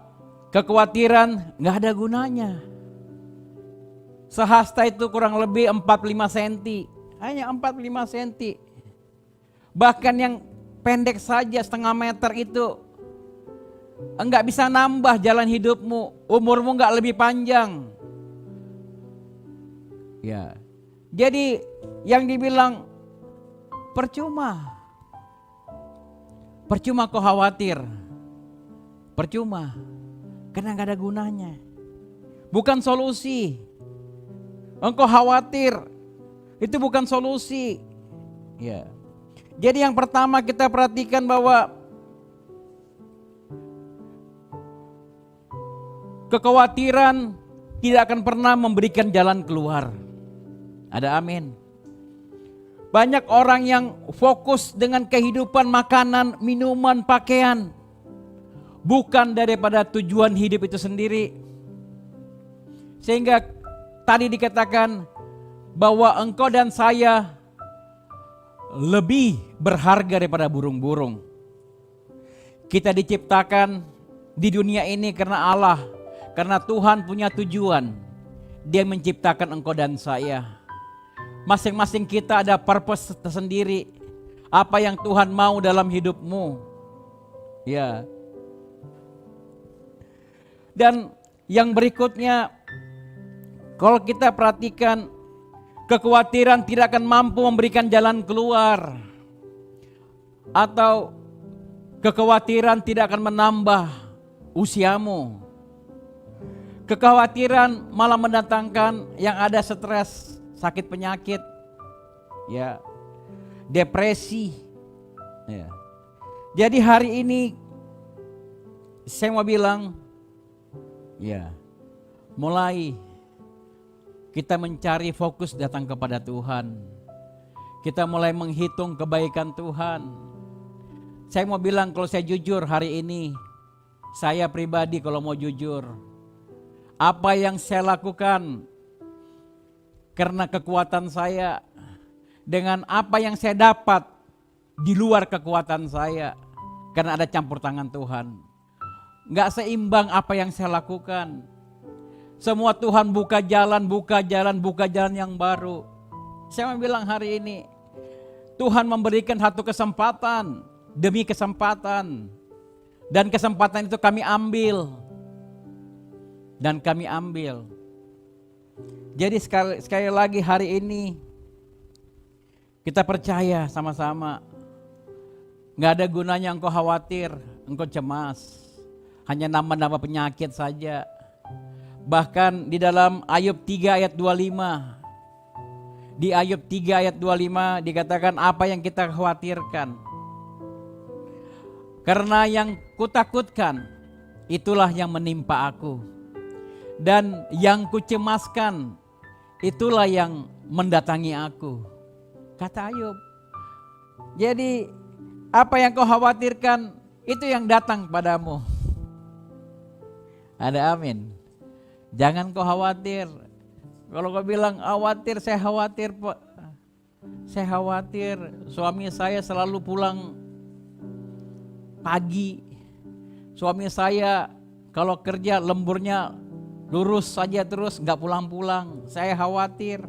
kekhawatiran nggak ada gunanya. Sehasta itu kurang lebih 45 cm, hanya 45 cm. Bahkan yang pendek saja setengah meter itu enggak bisa nambah jalan hidupmu, umurmu enggak lebih panjang. Ya. Jadi yang dibilang percuma. Percuma kau khawatir. Percuma. Karena enggak ada gunanya. Bukan solusi. Engkau khawatir, itu bukan solusi. Ya. Jadi yang pertama kita perhatikan bahwa kekhawatiran tidak akan pernah memberikan jalan keluar. Ada amin. Banyak orang yang fokus dengan kehidupan makanan, minuman, pakaian, bukan daripada tujuan hidup itu sendiri. Sehingga tadi dikatakan bahwa engkau dan saya lebih berharga daripada burung-burung. Kita diciptakan di dunia ini karena Allah, karena Tuhan punya tujuan. Dia menciptakan engkau dan saya. Masing-masing kita ada purpose tersendiri. Apa yang Tuhan mau dalam hidupmu. Ya. Dan yang berikutnya, kalau kita perhatikan, kekhawatiran tidak akan mampu memberikan jalan keluar. Atau kekhawatiran tidak akan menambah usiamu. Kekhawatiran malah mendatangkan yang ada stres, sakit penyakit, ya, depresi. Ya. Jadi hari ini saya mau bilang, ya, mulai kita mencari fokus datang kepada Tuhan. Kita mulai menghitung kebaikan Tuhan. Saya mau bilang kalau saya jujur hari ini, saya pribadi kalau mau jujur, apa yang saya lakukan karena kekuatan saya, dengan apa yang saya dapat di luar kekuatan saya. Karena ada campur tangan Tuhan. Nggak seimbang apa yang saya lakukan. Semua Tuhan buka jalan yang baru. Saya mau bilang hari ini, Tuhan memberikan satu kesempatan demi kesempatan. Dan kesempatan itu kami ambil. Dan kami ambil. Jadi sekali lagi hari ini, kita percaya sama-sama. Gak ada gunanya engkau khawatir, engkau cemas. Hanya nambah-nambah penyakit saja. Bahkan di dalam Ayub 3 ayat 25. Di Ayub 3 ayat 25 dikatakan apa yang kita khawatirkan. Karena yang kutakutkan, itulah yang menimpa aku. Dan yang kucemaskan, itulah yang mendatangi aku. Kata Ayub. Jadi apa yang kau khawatirkan, itu yang datang padamu. Ada amin. Jangan kau khawatir. Kalau kau bilang khawatir, saya khawatir Pak. Saya khawatir suami saya selalu pulang pagi. Suami saya kalau kerja lemburnya lurus saja terus gak pulang-pulang. Saya khawatir.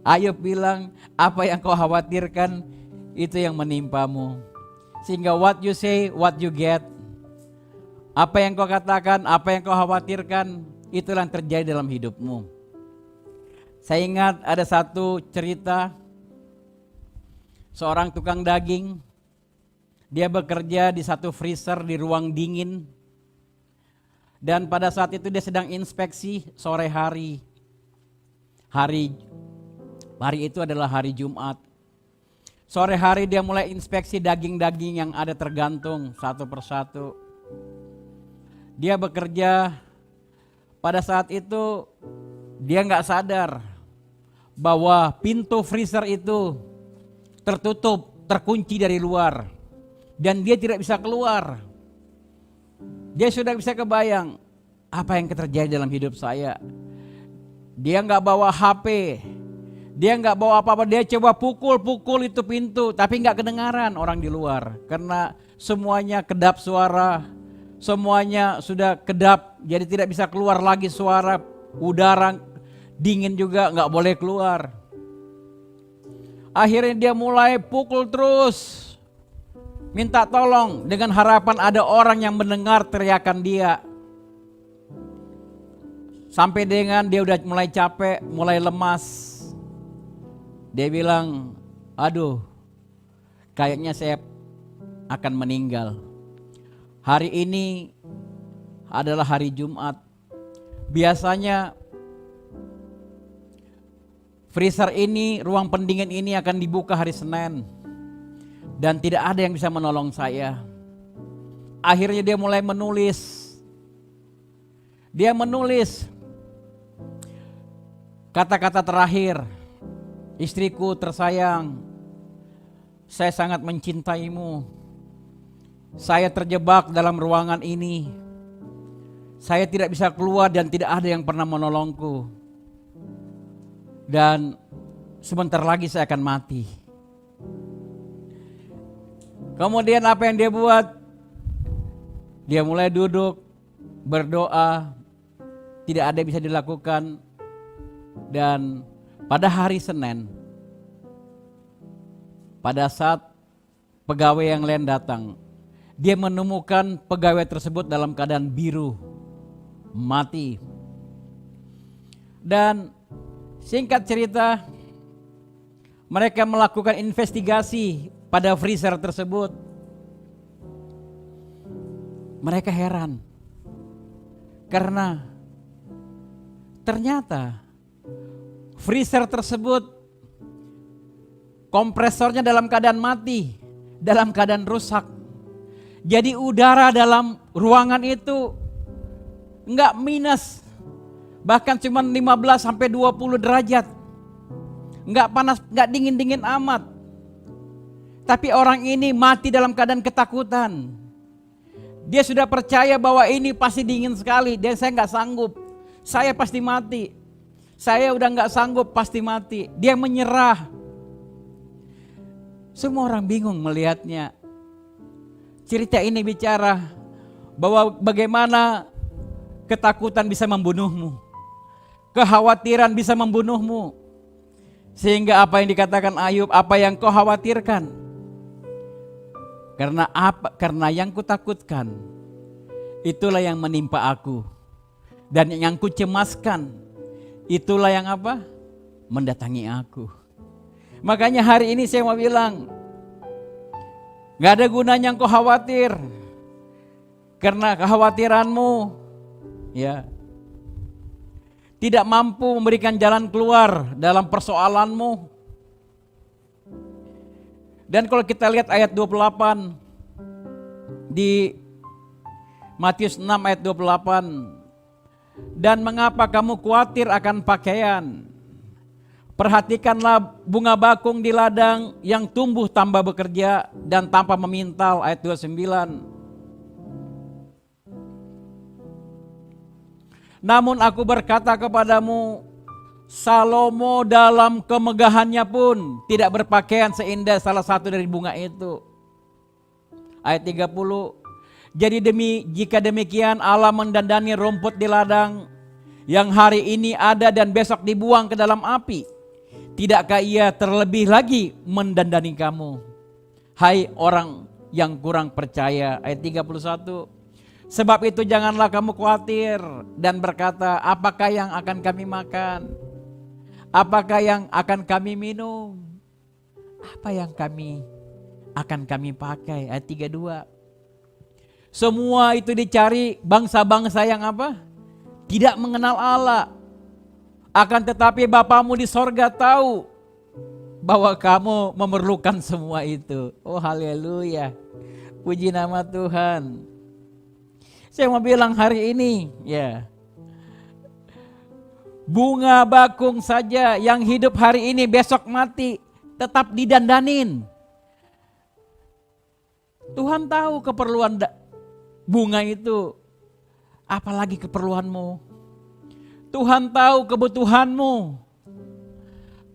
Ayub bilang apa yang kau khawatirkan itu yang menimpamu. Sehingga what you say, what you get. Apa yang kau katakan, apa yang kau khawatirkan, itulah yang terjadi dalam hidupmu. Saya ingat ada satu cerita, seorang tukang daging, dia bekerja di satu freezer di ruang dingin. Dan pada saat itu dia sedang inspeksi sore hari. Hari itu adalah hari Jumat. Sore hari dia mulai inspeksi daging-daging yang ada tergantung satu persatu. Dia bekerja, pada saat itu dia nggak sadar bahwa pintu freezer itu tertutup, terkunci dari luar. Dan dia tidak bisa keluar. Dia sudah bisa kebayang apa yang terjadi dalam hidup saya. Dia nggak bawa HP, dia nggak bawa apa-apa, dia coba pukul itu pintu, tapi nggak kedengaran orang di luar. Karena semuanya kedap suara, semuanya sudah kedap, jadi tidak bisa keluar lagi suara, udara dingin juga nggak boleh keluar. Akhirnya dia mulai pukul terus, minta tolong dengan harapan ada orang yang mendengar teriakan dia. Sampai dengan dia udah mulai capek, mulai lemas. Dia bilang, aduh kayaknya saya akan meninggal. Hari ini adalah hari Jumat. Biasanya freezer ini, ruang pendingin ini akan dibuka hari Senin. Dan tidak ada yang bisa menolong saya. Akhirnya dia mulai menulis. Dia menulis kata-kata terakhir. Istriku tersayang, saya sangat mencintaimu. Saya terjebak dalam ruangan ini. Saya tidak bisa keluar dan tidak ada yang pernah menolongku. Dan sebentar lagi saya akan mati. Kemudian apa yang dia buat? Dia mulai duduk, berdoa. Tidak ada yang bisa dilakukan. Dan pada hari Senin, pada saat pegawai yang lain datang, dia menemukan pegawai tersebut dalam keadaan biru, mati. Dan singkat cerita, mereka melakukan investigasi pada freezer tersebut. Mereka heran karena ternyata freezer tersebut kompresornya dalam keadaan mati, dalam keadaan rusak. Jadi udara dalam ruangan itu enggak minus, bahkan cuma 15 sampai 20 derajat. Enggak panas, enggak dingin-dingin amat. Tapi orang ini mati dalam keadaan ketakutan. Dia sudah percaya bahwa ini pasti dingin sekali, dan saya enggak sanggup. Saya pasti mati. Saya udah enggak sanggup, pasti mati. Dia menyerah. Semua orang bingung melihatnya. Cerita ini bicara bahwa bagaimana ketakutan bisa membunuhmu. Kekhawatiran bisa membunuhmu. Sehingga apa yang dikatakan Ayub, apa yang kau khawatirkan? Karena apa? Karena yang kutakutkan, itulah yang menimpa aku. Dan yang kucemaskan, itulah yang apa? Mendatangi aku. Makanya hari ini saya mau bilang, gak ada gunanya engkau khawatir. Karena kekhawatiranmu ya tidak mampu memberikan jalan keluar dalam persoalanmu. Dan kalau kita lihat ayat 28 di Matius 6 ayat 28. Dan mengapa kamu khawatir akan pakaian? Perhatikanlah bunga bakung di ladang yang tumbuh tanpa bekerja dan tanpa memintal, ayat 29. Namun aku berkata kepadamu, Salomo dalam kemegahannya pun tidak berpakaian seindah salah satu dari bunga itu. Ayat 30. Jadi jika demikian Allah mendandani rumput di ladang yang hari ini ada dan besok dibuang ke dalam api. Tidakkah ia terlebih lagi mendandani kamu, hai orang yang kurang percaya? Ayat 31. Sebab itu janganlah kamu khawatir dan berkata, apakah yang akan kami makan? Apakah yang akan kami minum? Apa yang akan kami pakai? Ayat 32. Semua itu dicari bangsa-bangsa yang apa? Tidak mengenal Allah. Akan tetapi Bapamu di sorga tahu bahwa kamu memerlukan semua itu. Oh haleluya. Puji nama Tuhan. Saya mau bilang hari ini ya, bunga bakung saja yang hidup hari ini besok mati tetap didandanin. Tuhan tahu keperluan bunga itu, apalagi keperluanmu. Tuhan tahu kebutuhanmu.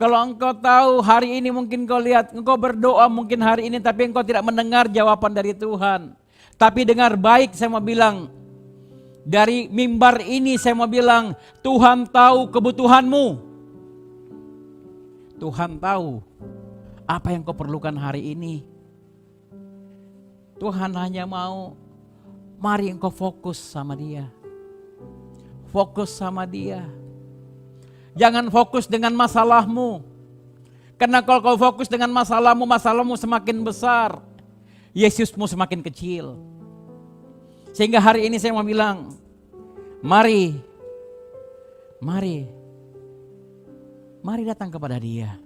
Kalau engkau tahu hari ini mungkin kau lihat, engkau berdoa mungkin hari ini tapi engkau tidak mendengar jawaban dari Tuhan. Tapi dengar baik, saya mau bilang, dari mimbar ini saya mau bilang, Tuhan tahu kebutuhanmu. Tuhan tahu apa yang kau perlukan hari ini. Tuhan hanya mau, mari engkau fokus sama Dia. Fokus sama Dia. Jangan fokus dengan masalahmu. Karena kalau kau fokus dengan masalahmu semakin besar. Yesusmu semakin kecil. Sehingga hari ini saya mau bilang, mari datang kepada Dia.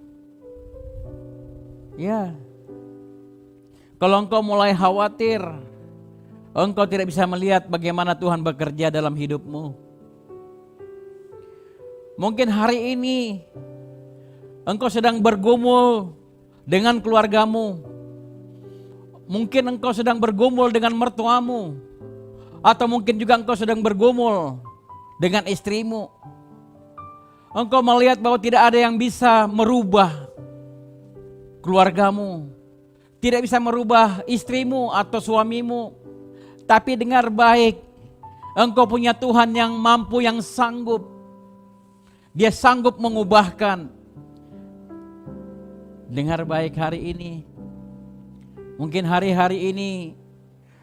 Ya. Kalau engkau mulai khawatir, engkau tidak bisa melihat bagaimana Tuhan bekerja dalam hidupmu. Mungkin hari ini engkau sedang bergumul dengan keluargamu. Mungkin engkau sedang bergumul dengan mertuamu. Atau mungkin juga engkau sedang bergumul dengan istrimu. Engkau melihat bahwa tidak ada yang bisa merubah keluargamu. Tidak bisa merubah istrimu atau suamimu. Tapi dengar baik, engkau punya Tuhan yang mampu, yang sanggup. Dia sanggup mengubahkan. Dengar baik hari ini. Mungkin hari-hari ini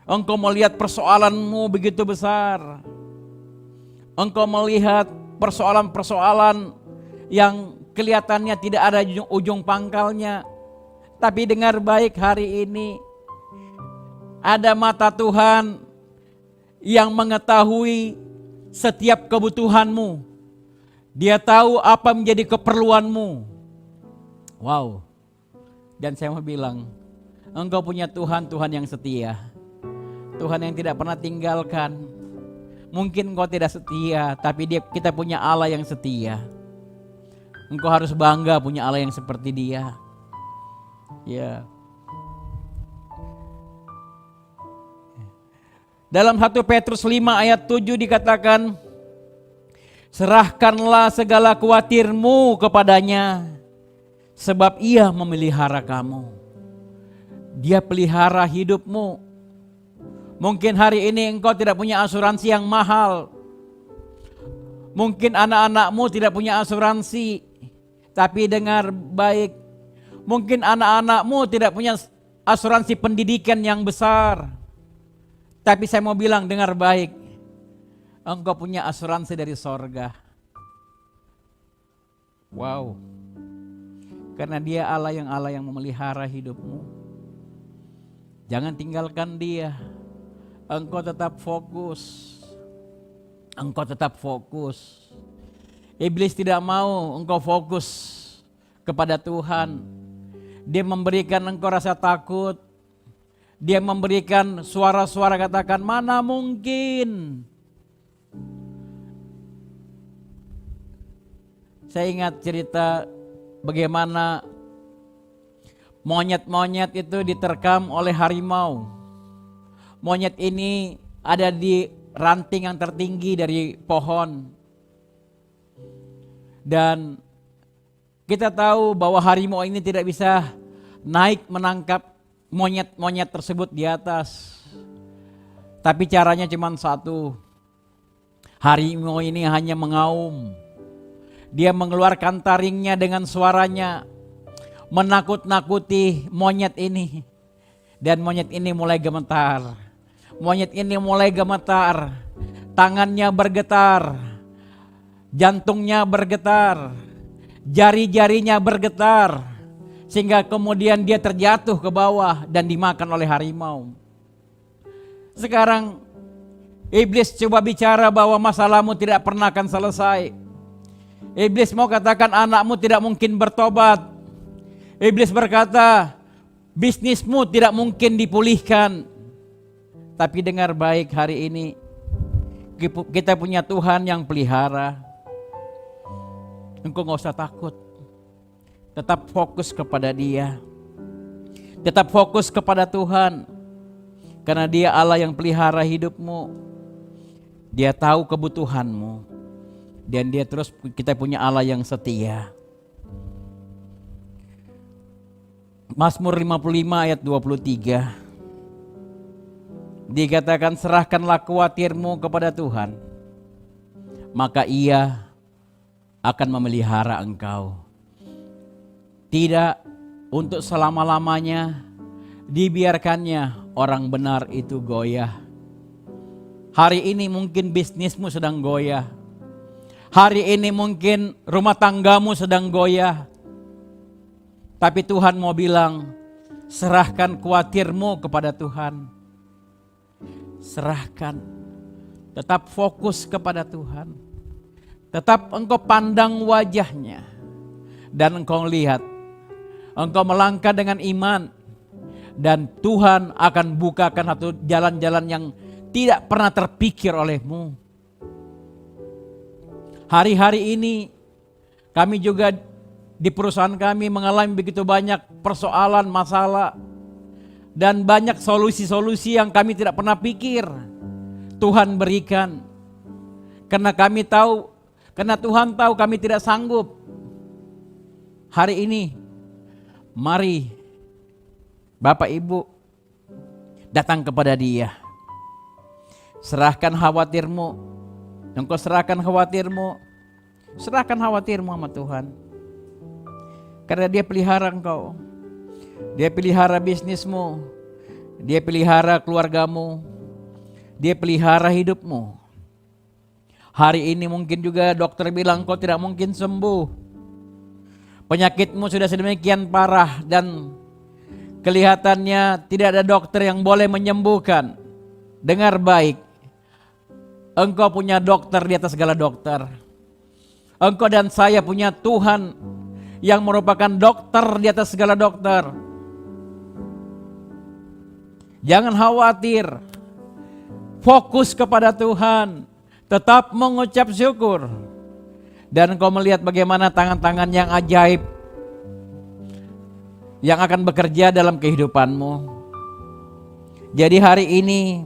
engkau melihat persoalanmu begitu besar. Engkau melihat persoalan-persoalan yang kelihatannya tidak ada ujung pangkalnya. Tapi dengar baik hari ini. Ada mata Tuhan yang mengetahui setiap kebutuhanmu. Dia tahu apa menjadi keperluanmu. Wow. Dan saya mau bilang, engkau punya Tuhan, Tuhan yang setia. Tuhan yang tidak pernah tinggalkan. Mungkin engkau tidak setia, tapi kita punya Allah yang setia. Engkau harus bangga punya Allah yang seperti Dia. Ya. Dalam 1 Petrus 5 ayat 7 dikatakan, serahkanlah segala khawatirmu kepadanya, sebab Ia memelihara kamu. Dia pelihara hidupmu. Mungkin hari ini engkau tidak punya asuransi yang mahal. Mungkin anak-anakmu tidak punya asuransi. Tapi dengar baik. Mungkin anak-anakmu tidak punya asuransi pendidikan yang besar. Tapi saya mau bilang, dengar baik. Engkau punya asuransi dari sorga. Wow. Karena dia Allah yang memelihara hidupmu. Jangan tinggalkan dia. Engkau tetap fokus. Engkau tetap fokus. Iblis tidak mau engkau fokus kepada Tuhan. Dia memberikan engkau rasa takut. Dia memberikan suara-suara katakan, mana mungkin. Saya ingat cerita bagaimana monyet-monyet itu diterkam oleh harimau. Monyet ini ada di ranting yang tertinggi dari pohon. Dan kita tahu bahwa harimau ini tidak bisa naik menangkap monyet-monyet tersebut di atas. Tapi caranya cuma satu. Harimau ini hanya mengaum. Dia mengeluarkan taringnya dengan suaranya. Menakut-nakuti monyet ini. Dan monyet ini mulai gemetar. Monyet ini mulai gemetar. Tangannya bergetar. Jantungnya bergetar. Jari-jarinya bergetar. Sehingga kemudian dia terjatuh ke bawah dan dimakan oleh harimau. Sekarang iblis coba bicara bahwa masalahmu tidak pernah akan selesai. Iblis mau katakan anakmu tidak mungkin bertobat. Iblis berkata bisnismu tidak mungkin dipulihkan. Tapi dengar baik, hari ini kita punya Tuhan yang pelihara. Engkau gak usah takut. Tetap fokus kepada Dia. Tetap fokus kepada Tuhan. Karena Dia Allah yang pelihara hidupmu. Dia tahu kebutuhanmu. Dan Dia terus, kita punya Allah yang setia. Mazmur 55 ayat 23. Dikatakan, serahkanlah khawatirmu kepada Tuhan, maka Ia akan memelihara engkau. Tidak untuk selama-lamanya dibiarkannya orang benar itu goyah. Hari ini mungkin bisnismu sedang goyah. Hari ini mungkin rumah tanggamu sedang goyah. Tapi Tuhan mau bilang, serahkan khawatirmu kepada Tuhan. Serahkan. Tetap fokus kepada Tuhan. Tetap engkau pandang wajahnya. Dan engkau lihat. Engkau melangkah dengan iman. Dan Tuhan akan bukakan satu jalan-jalan yang tidak pernah terpikir olehmu. Hari-hari ini kami juga di perusahaan kami mengalami begitu banyak persoalan, masalah. Dan banyak solusi-solusi yang kami tidak pernah pikir Tuhan berikan. Karena kami tahu, karena Tuhan tahu kami tidak sanggup. Hari ini, mari Bapak Ibu datang kepada Dia. Serahkan khawatirmu. Engkau serahkan khawatirmu. Serahkan khawatirmu sama Tuhan. Karena Dia pelihara engkau. Dia pelihara bisnismu. Dia pelihara keluargamu. Dia pelihara hidupmu. Hari ini mungkin juga dokter bilang kau tidak mungkin sembuh. Penyakitmu sudah sedemikian parah dan kelihatannya tidak ada dokter yang boleh menyembuhkan. Dengar baik. Engkau punya dokter di atas segala dokter. Engkau dan saya punya Tuhan yang merupakan dokter di atas segala dokter. Jangan khawatir. Fokus kepada Tuhan. Tetap mengucap syukur. Dan engkau melihat bagaimana tangan-tangan yang ajaib yang akan bekerja dalam kehidupanmu. Jadi hari ini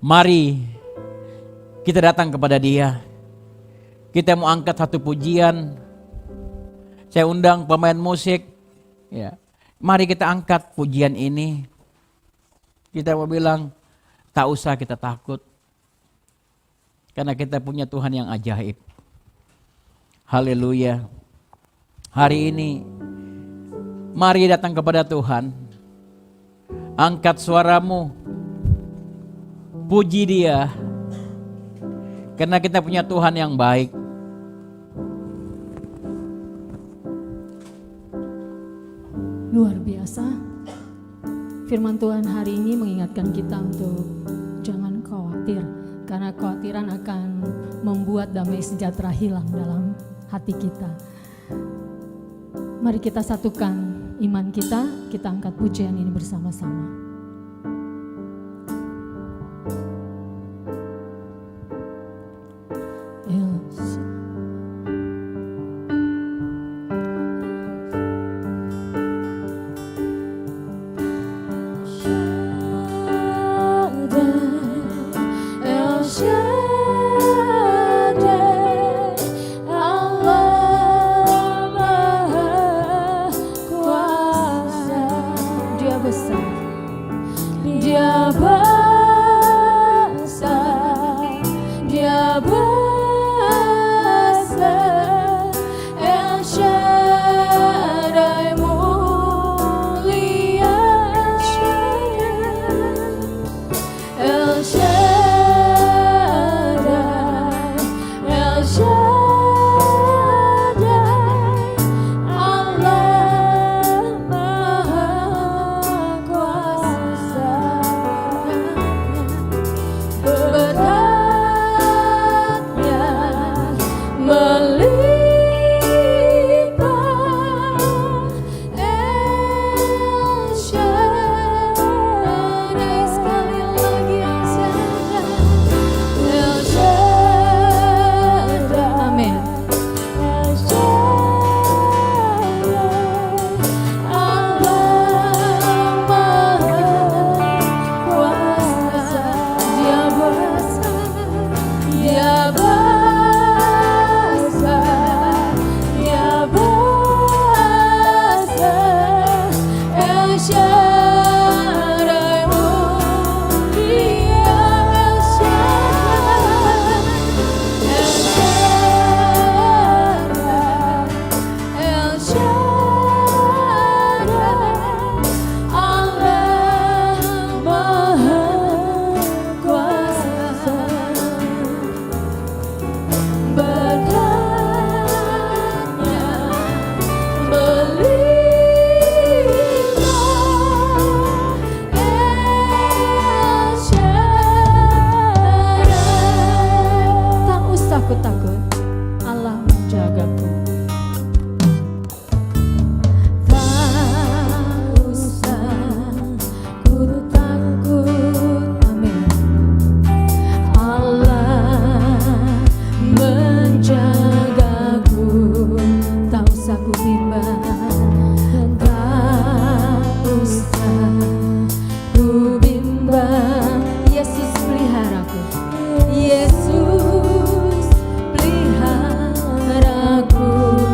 mari kita datang kepada Dia. Kita mau angkat satu pujian. Saya undang pemain musik, ya, Mari kita angkat pujian ini. Kita mau bilang, tak usah kita takut. Karena kita punya Tuhan yang ajaib. Haleluya. Hari ini, mari datang kepada Tuhan. Angkat suaramu. Puji Dia. Karena kita punya Tuhan yang baik. Luar biasa. Firman Tuhan hari ini mengingatkan kita untuk jangan khawatir, karena kekhawatiran akan membuat damai sejahtera hilang dalam hati kita. Mari kita satukan iman kita angkat pujian ini bersama-sama.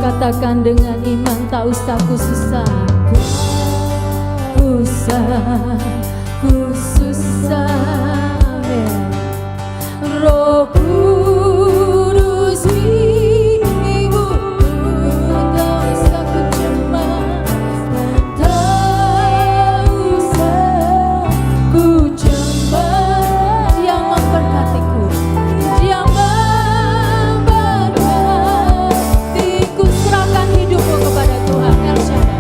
Katakan dengan iman, tak usah ku susah, ku susah, Roh Kudus ibu, tak usah ku cemas, tak usah ku cemas. Dia memberkatiku, Dia memberkatiku. Serahkan hidupmu kepada Tuhan El Shaddai.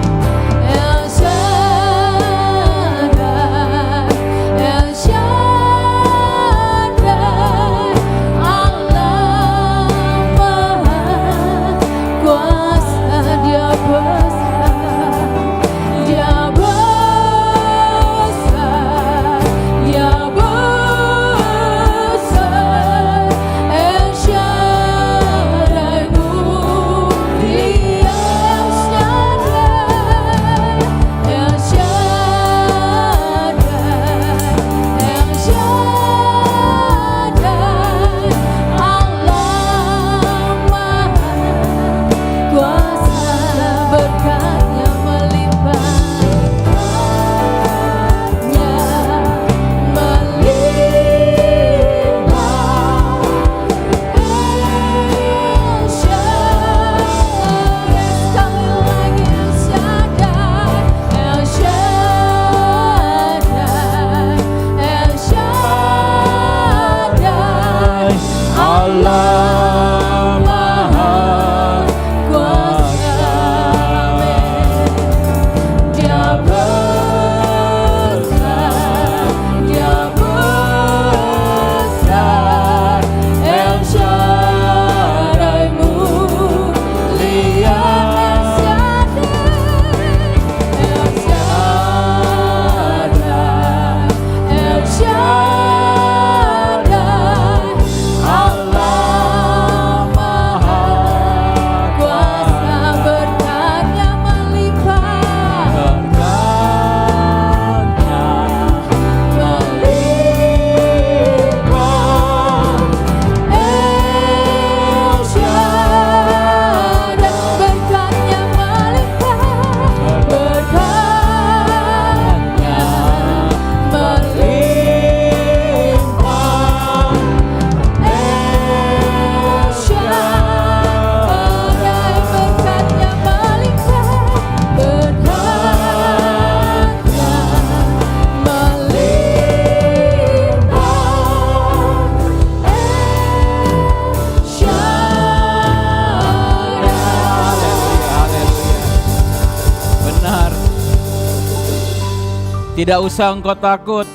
Tidak usah engkau takut,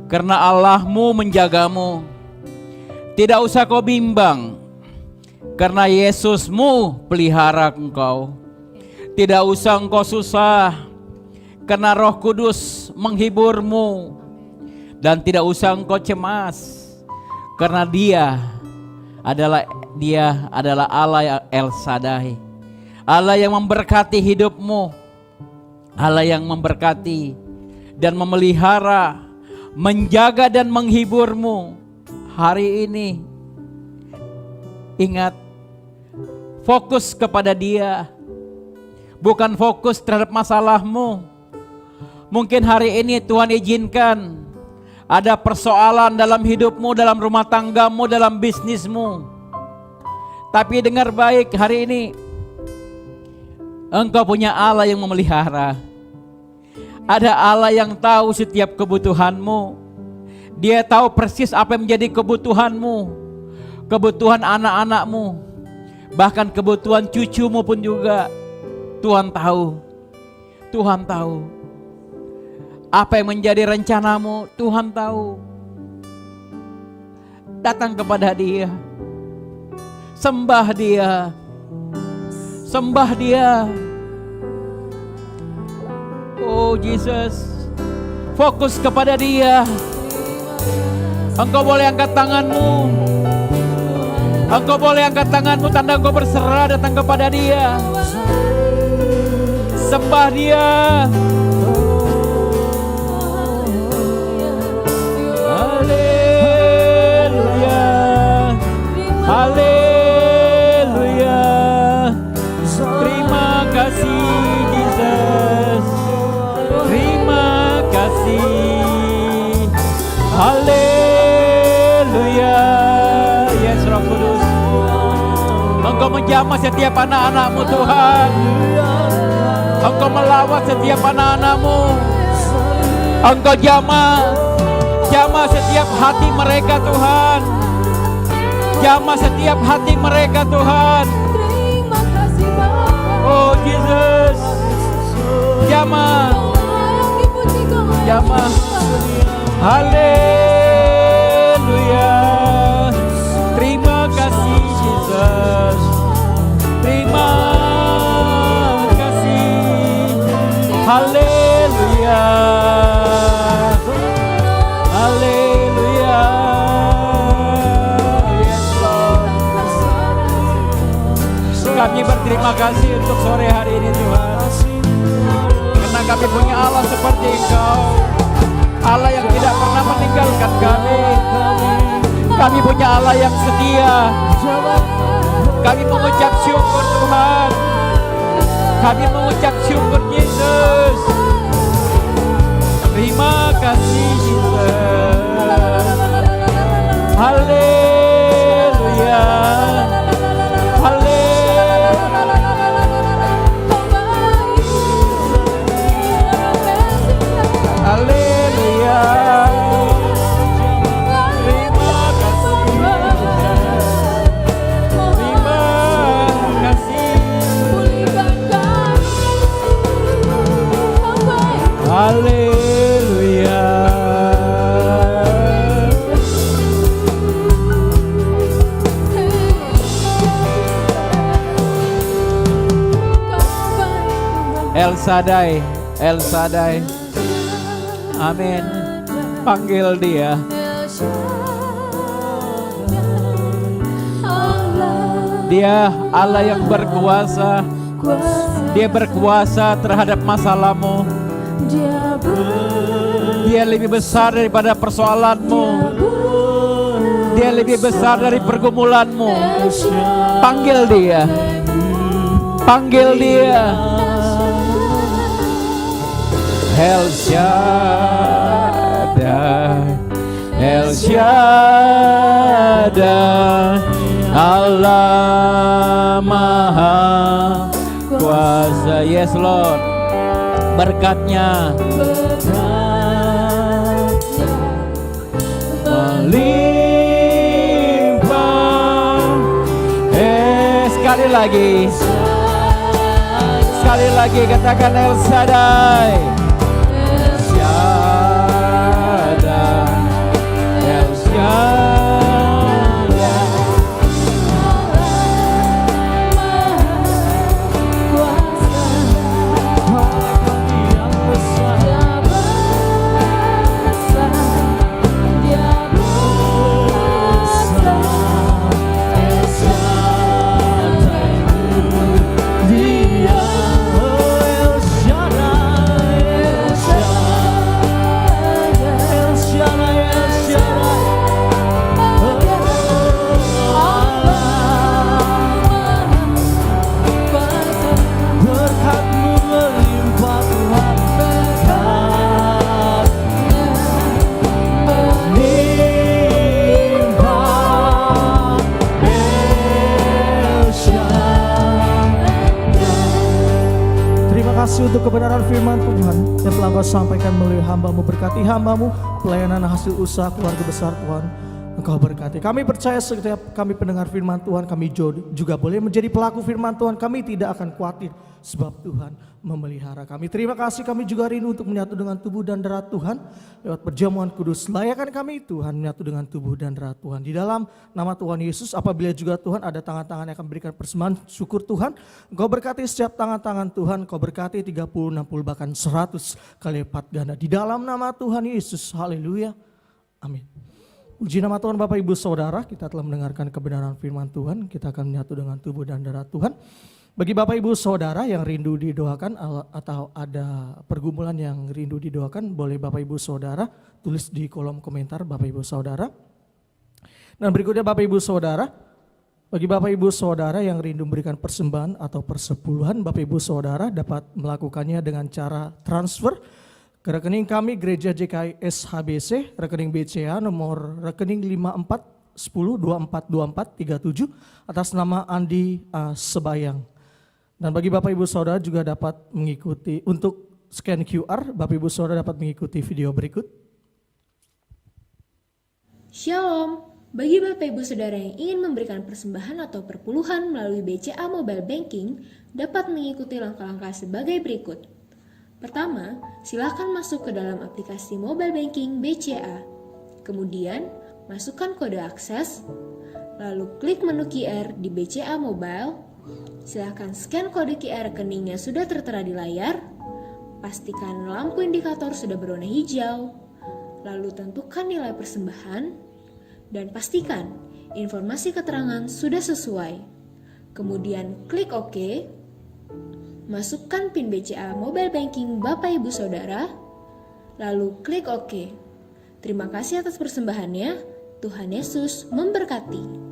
karena Allahmu menjagamu. Tidak usah kau bimbang, karena Yesusmu pelihara engkau. Tidak usah engkau susah, karena Roh Kudus menghiburmu. Dan tidak usah engkau cemas, karena Dia adalah Allah El Shaddai, Allah yang memberkati hidupmu, Allah yang memberkati dan memelihara, menjaga dan menghiburmu. Hari ini ingat, fokus kepada Dia, bukan fokus terhadap masalahmu. Mungkin hari ini Tuhan izinkan ada persoalan dalam hidupmu, dalam rumah tanggamu, dalam bisnismu. Tapi dengar baik, hari ini engkau punya Allah yang memelihara. Ada Allah yang tahu setiap kebutuhanmu. Dia tahu persis apa yang menjadi kebutuhanmu, kebutuhan anak-anakmu, bahkan kebutuhan cucumu pun juga. Tuhan tahu. Tuhan tahu apa yang menjadi rencanamu. Tuhan tahu. Datang kepada Dia, sembah Dia, sembah Dia. Oh Jesus, fokus kepada Dia. Engkau boleh angkat tanganmu. Engkau boleh angkat tanganmu, tanda engkau berserah datang kepada Dia. Sembah Dia. Haleluya. Haleluya. Terima kasih Jesus. Terima kasih. Haleluya. Yes, Roh Kudus. Engkau menjamah setiap anak-anak-Mu Tuhan. Engkau melawat setiap anak-anak-Mu. Engkau jamah setiap hati mereka Tuhan. Jamah setiap hati mereka Tuhan. Oh Jesus. Jamah. Haleluya. Terima kasih Jesus. Terima kasih. Haleluya. Haleluya. Yes Lord. Kami berterima kasih untuk sore hari ini Tuhan, karena kami punya Allah seperti Engkau, Allah yang tidak pernah meninggalkan kami. Kami punya Allah yang setia. Kami mengucap syukur Tuhan. Kami mengucap syukur Yesus. Terima kasih Jesus. Haleluya. Haleluya. Terima kasih. Terima kasih. Haleluya. El Shaddai, El Shaddai. Amin. Panggil Dia. Dia Allah yang berkuasa. Dia berkuasa terhadap masalahmu. Dia lebih besar daripada persoalanmu. Dia lebih besar dari pergumulanmu. Panggil Dia. Panggil Dia. El Shaddai, El Shaddai, Allah Maha Kuasa. Yes Lord, berkatnya melimpah. Sekali lagi katakan El Shaddai. kasih untuk kebenaran firman Tuhan yang telah Kau sampaikan melalui hamba-Mu. Berkati hamba-Mu, pelayanan hasil usaha keluarga besar Tuhan, Engkau berkati. Kami percaya setiap kami pendengar firman Tuhan, kami juga boleh menjadi pelaku firman Tuhan. Kami tidak akan khawatir sebab Tuhan memelihara kami. Terima kasih, kami juga rindu untuk menyatu dengan tubuh dan darah Tuhan lewat perjamuan kudus. Layakan kami Tuhan menyatu dengan tubuh dan darah Tuhan. Di dalam nama Tuhan Yesus, apabila juga Tuhan ada tangan-tangan yang akan berikan persembahan syukur Tuhan, Engkau berkati setiap tangan-tangan Tuhan. Engkau berkati 30, 60 bahkan 100 kali lipat ganda. Di dalam nama Tuhan Yesus, haleluya, amin. Puji nama Tuhan. Bapak Ibu Saudara, kita telah mendengarkan kebenaran firman Tuhan. Kita akan menyatu dengan tubuh dan darah Tuhan. Bagi Bapak Ibu Saudara yang rindu didoakan atau ada pergumulan yang rindu didoakan, boleh Bapak Ibu Saudara tulis di kolom komentar Bapak Ibu Saudara. Dan berikutnya Bapak Ibu Saudara, bagi Bapak Ibu Saudara yang rindu memberikan persembahan atau persepuluhan, Bapak Ibu Saudara dapat melakukannya dengan cara transfer ke rekening kami Gereja JKS HBC, rekening BCA nomor rekening 5410242437 atas nama Andi Sebayang. Dan bagi Bapak Ibu Saudara juga dapat mengikuti untuk scan QR, Bapak Ibu Saudara dapat mengikuti video berikut. Shalom, bagi Bapak Ibu Saudara yang ingin memberikan persembahan atau perpuluhan melalui BCA Mobile Banking dapat mengikuti langkah-langkah sebagai berikut. Pertama, silakan masuk ke dalam aplikasi Mobile Banking BCA. Kemudian, masukkan kode akses, lalu klik menu QR di BCA Mobile. Silakan scan kode QR rekening yang sudah tertera di layar. Pastikan lampu indikator sudah berwarna hijau. Lalu tentukan nilai persembahan dan pastikan informasi keterangan sudah sesuai. Kemudian klik OK. Masukkan PIN BCA Mobile Banking Bapak Ibu Saudara, lalu klik OK. Terima kasih atas persembahannya. Tuhan Yesus memberkati.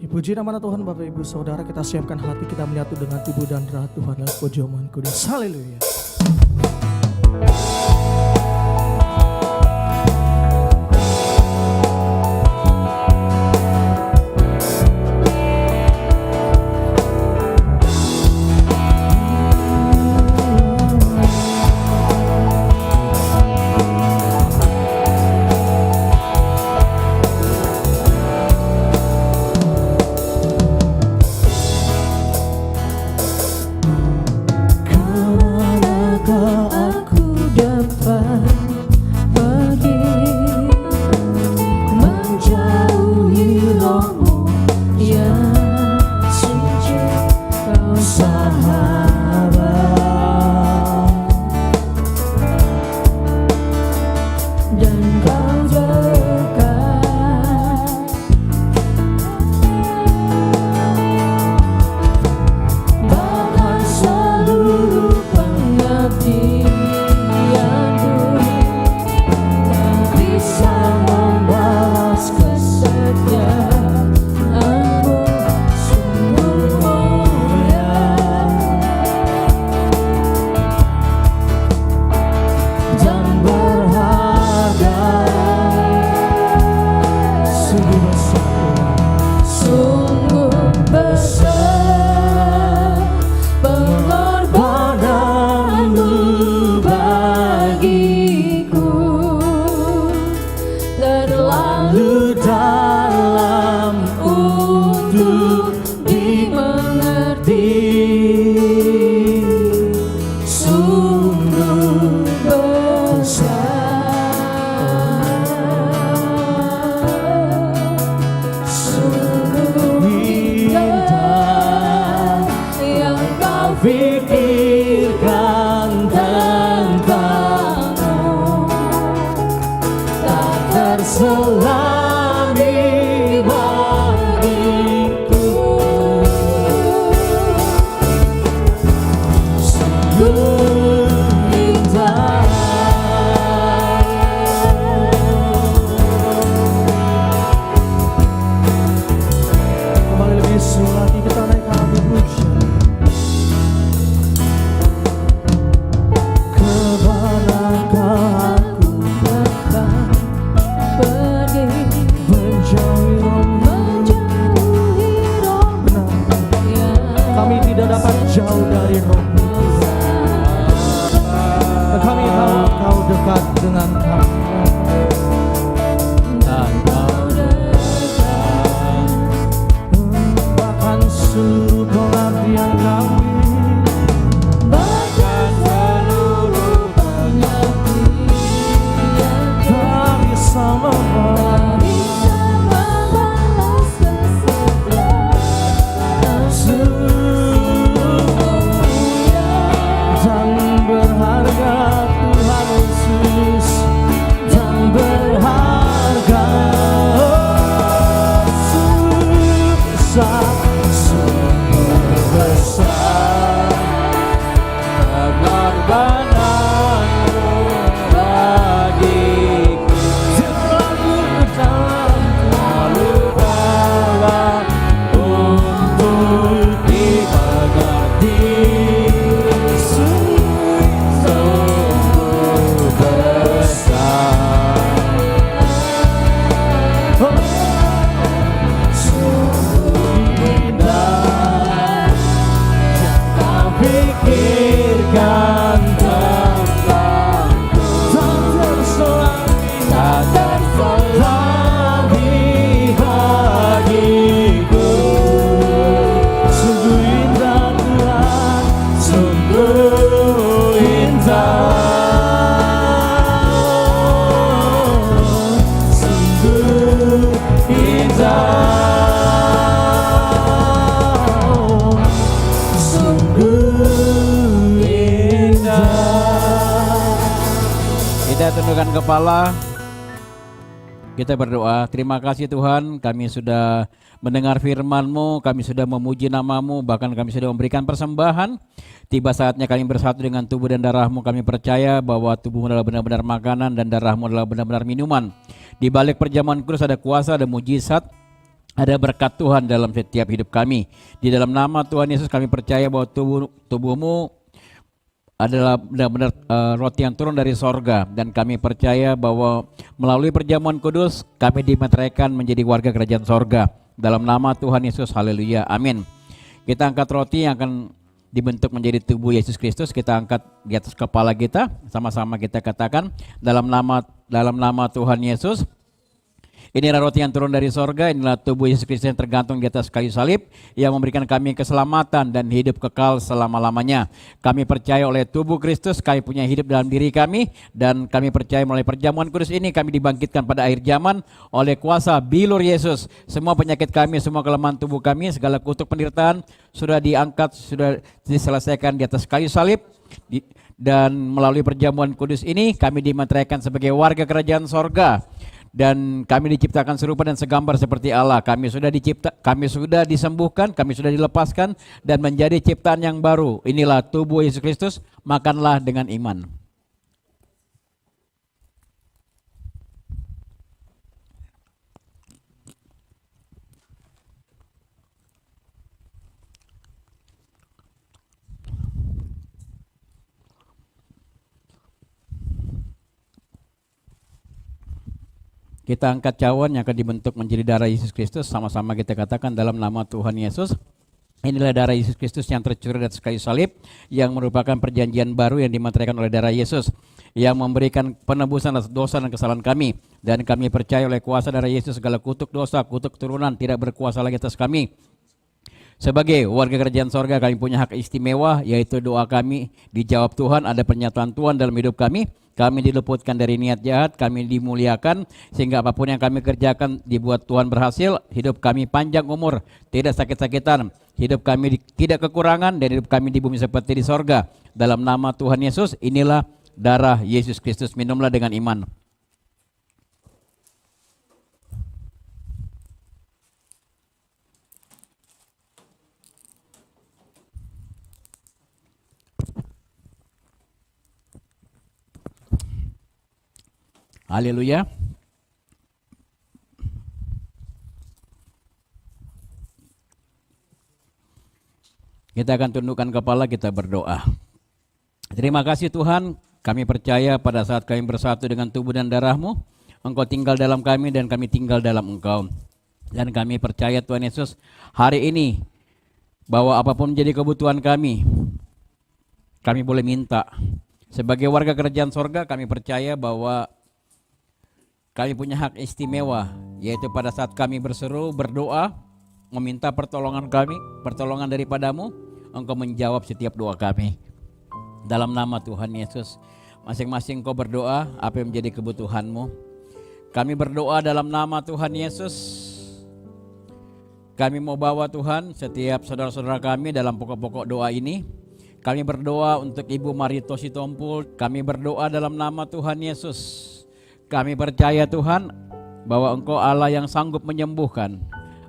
Dipuji nama Tuhan. Bapak Ibu Saudara, kita siapkan hati kita menyatu dengan tubuh dan darah Tuhan lewat perjamuan kudus. Haleluya. Pikirkan tentangmu, tak terselami bagiku. Sungguh indah. Kembali lebih lagi kita naikkan pujian. tak jauh dari roh-Mu Tuhan. Kami tahu Engkau dekat dengan kami. Bahkan seluruh pengabdian kami, tak bisa dan berharga Tuhan Yesus, dan berharga sungguh besar pengorbananmu bagiku. Terlalu dalam untuk dimengerti. Sungguh besar, oh, sungguh indah yang kau pikirkan tentangku. Tak terselami bagiku. Sungguh indah Tuhan, sungguh indah, sungguh indah, sungguh indah. Kita tundukkan kepala, kita berdoa. Terima kasih Tuhan, kami sudah mendengar firman-Mu, kami sudah memuji nama-Mu, bahkan kami sudah memberikan persembahan. Tiba saatnya kami bersatu dengan tubuh dan darah-Mu. Kami percaya bahwa tubuh-Mu adalah benar-benar makanan dan darah-Mu adalah benar-benar minuman. Di balik perjamuan kudus ada kuasa, ada mujizat, ada berkat Tuhan dalam setiap hidup kami. Di dalam nama Tuhan Yesus kami percaya bahwa tubuh-Mu adalah benar-benar roti yang turun dari sorga, dan kami percaya bahwa melalui perjamuan kudus kami dimeteraikan menjadi warga kerajaan sorga. Dalam nama Tuhan Yesus, haleluya, amin. Kita angkat roti yang akan dibentuk menjadi tubuh Yesus Kristus. Kita angkat di atas kepala kita, sama-sama kita katakan dalam nama Tuhan Yesus. Inilah roti yang turun dari sorga, inilah tubuh Yesus Kristus yang tergantung di atas kayu salib, yang memberikan kami keselamatan dan hidup kekal selama-lamanya. Kami percaya oleh tubuh Kristus, kami punya hidup dalam diri kami, dan kami percaya melalui perjamuan kudus ini, kami dibangkitkan pada akhir zaman oleh kuasa bilur Yesus. Semua penyakit kami, semua kelemahan tubuh kami, segala kutuk penderitaan sudah diangkat, sudah diselesaikan di atas kayu salib. Dan melalui perjamuan kudus ini, kami dimeteraikan sebagai warga kerajaan sorga. Dan kami diciptakan serupa dan segambar seperti Allah. Kami sudah disembuhkan, kami sudah dilepaskan dan menjadi ciptaan yang baru. Inilah tubuh Yesus Kristus, makanlah dengan iman. Kita angkat cawan yang akan dibentuk menjadi darah Yesus Kristus. Sama-sama kita katakan dalam nama Tuhan Yesus. Inilah darah Yesus Kristus yang tercurah di atas kayu salib, yang merupakan perjanjian baru yang dimeteraikan oleh darah Yesus, yang memberikan penebusan atas dosa dan kesalahan kami. Dan kami percaya oleh kuasa darah Yesus, segala kutuk dosa, kutuk turunan tidak berkuasa lagi atas kami. Sebagai warga kerajaan sorga, kami punya hak istimewa, yaitu doa kami dijawab Tuhan, ada pernyataan Tuhan dalam hidup kami. Kami diluputkan dari niat jahat, kami dimuliakan, sehingga apapun yang kami kerjakan dibuat Tuhan berhasil. Hidup kami panjang umur, tidak sakit-sakitan. Hidup kami tidak kekurangan, dan hidup kami di bumi seperti di sorga. Dalam nama Tuhan Yesus, inilah darah Yesus Kristus. Minumlah dengan iman. Haleluya. Kita akan tundukkan kepala, kita berdoa. Terima kasih Tuhan, kami percaya pada saat kami bersatu dengan tubuh dan darah-Mu, Engkau tinggal dalam kami dan kami tinggal dalam Engkau. Dan kami percaya Tuhan Yesus, hari ini bahwa apapun menjadi kebutuhan kami boleh minta. Sebagai warga kerajaan sorga, kami percaya bahwa kami punya hak istimewa, yaitu pada saat kami berseru, berdoa, meminta pertolongan kami, pertolongan daripadamu, Engkau menjawab setiap doa kami. Dalam nama Tuhan Yesus, masing-masing kau berdoa apa yang menjadi kebutuhanmu. Kami berdoa dalam nama Tuhan Yesus. Kami mau bawa Tuhan setiap saudara-saudara kami dalam pokok-pokok doa ini. Kami berdoa untuk Ibu Marito Sitompul. Kami berdoa dalam nama Tuhan Yesus. Kami percaya Tuhan bahwa Engkau Allah yang sanggup menyembuhkan.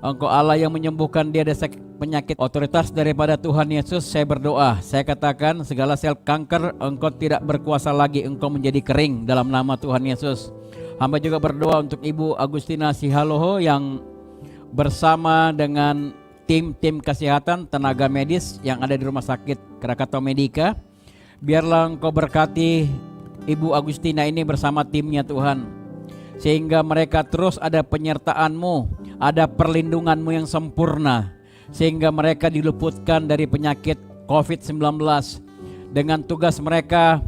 Engkau Allah yang menyembuhkan dia dari penyakit. Otoritas daripada Tuhan Yesus, saya berdoa, saya katakan segala sel kanker Engkau tidak berkuasa lagi, Engkau menjadi kering dalam nama Tuhan Yesus. Hamba juga berdoa untuk Ibu Agustina Sihaloho yang bersama dengan tim kesehatan tenaga medis yang ada di Rumah Sakit Krakatau Medika. Biarlah Engkau berkati Ibu Agustina ini bersama timnya Tuhan, sehingga mereka terus ada penyertaan-Mu, ada perlindungan-Mu yang sempurna, sehingga mereka diluputkan dari penyakit COVID-19. Dengan tugas mereka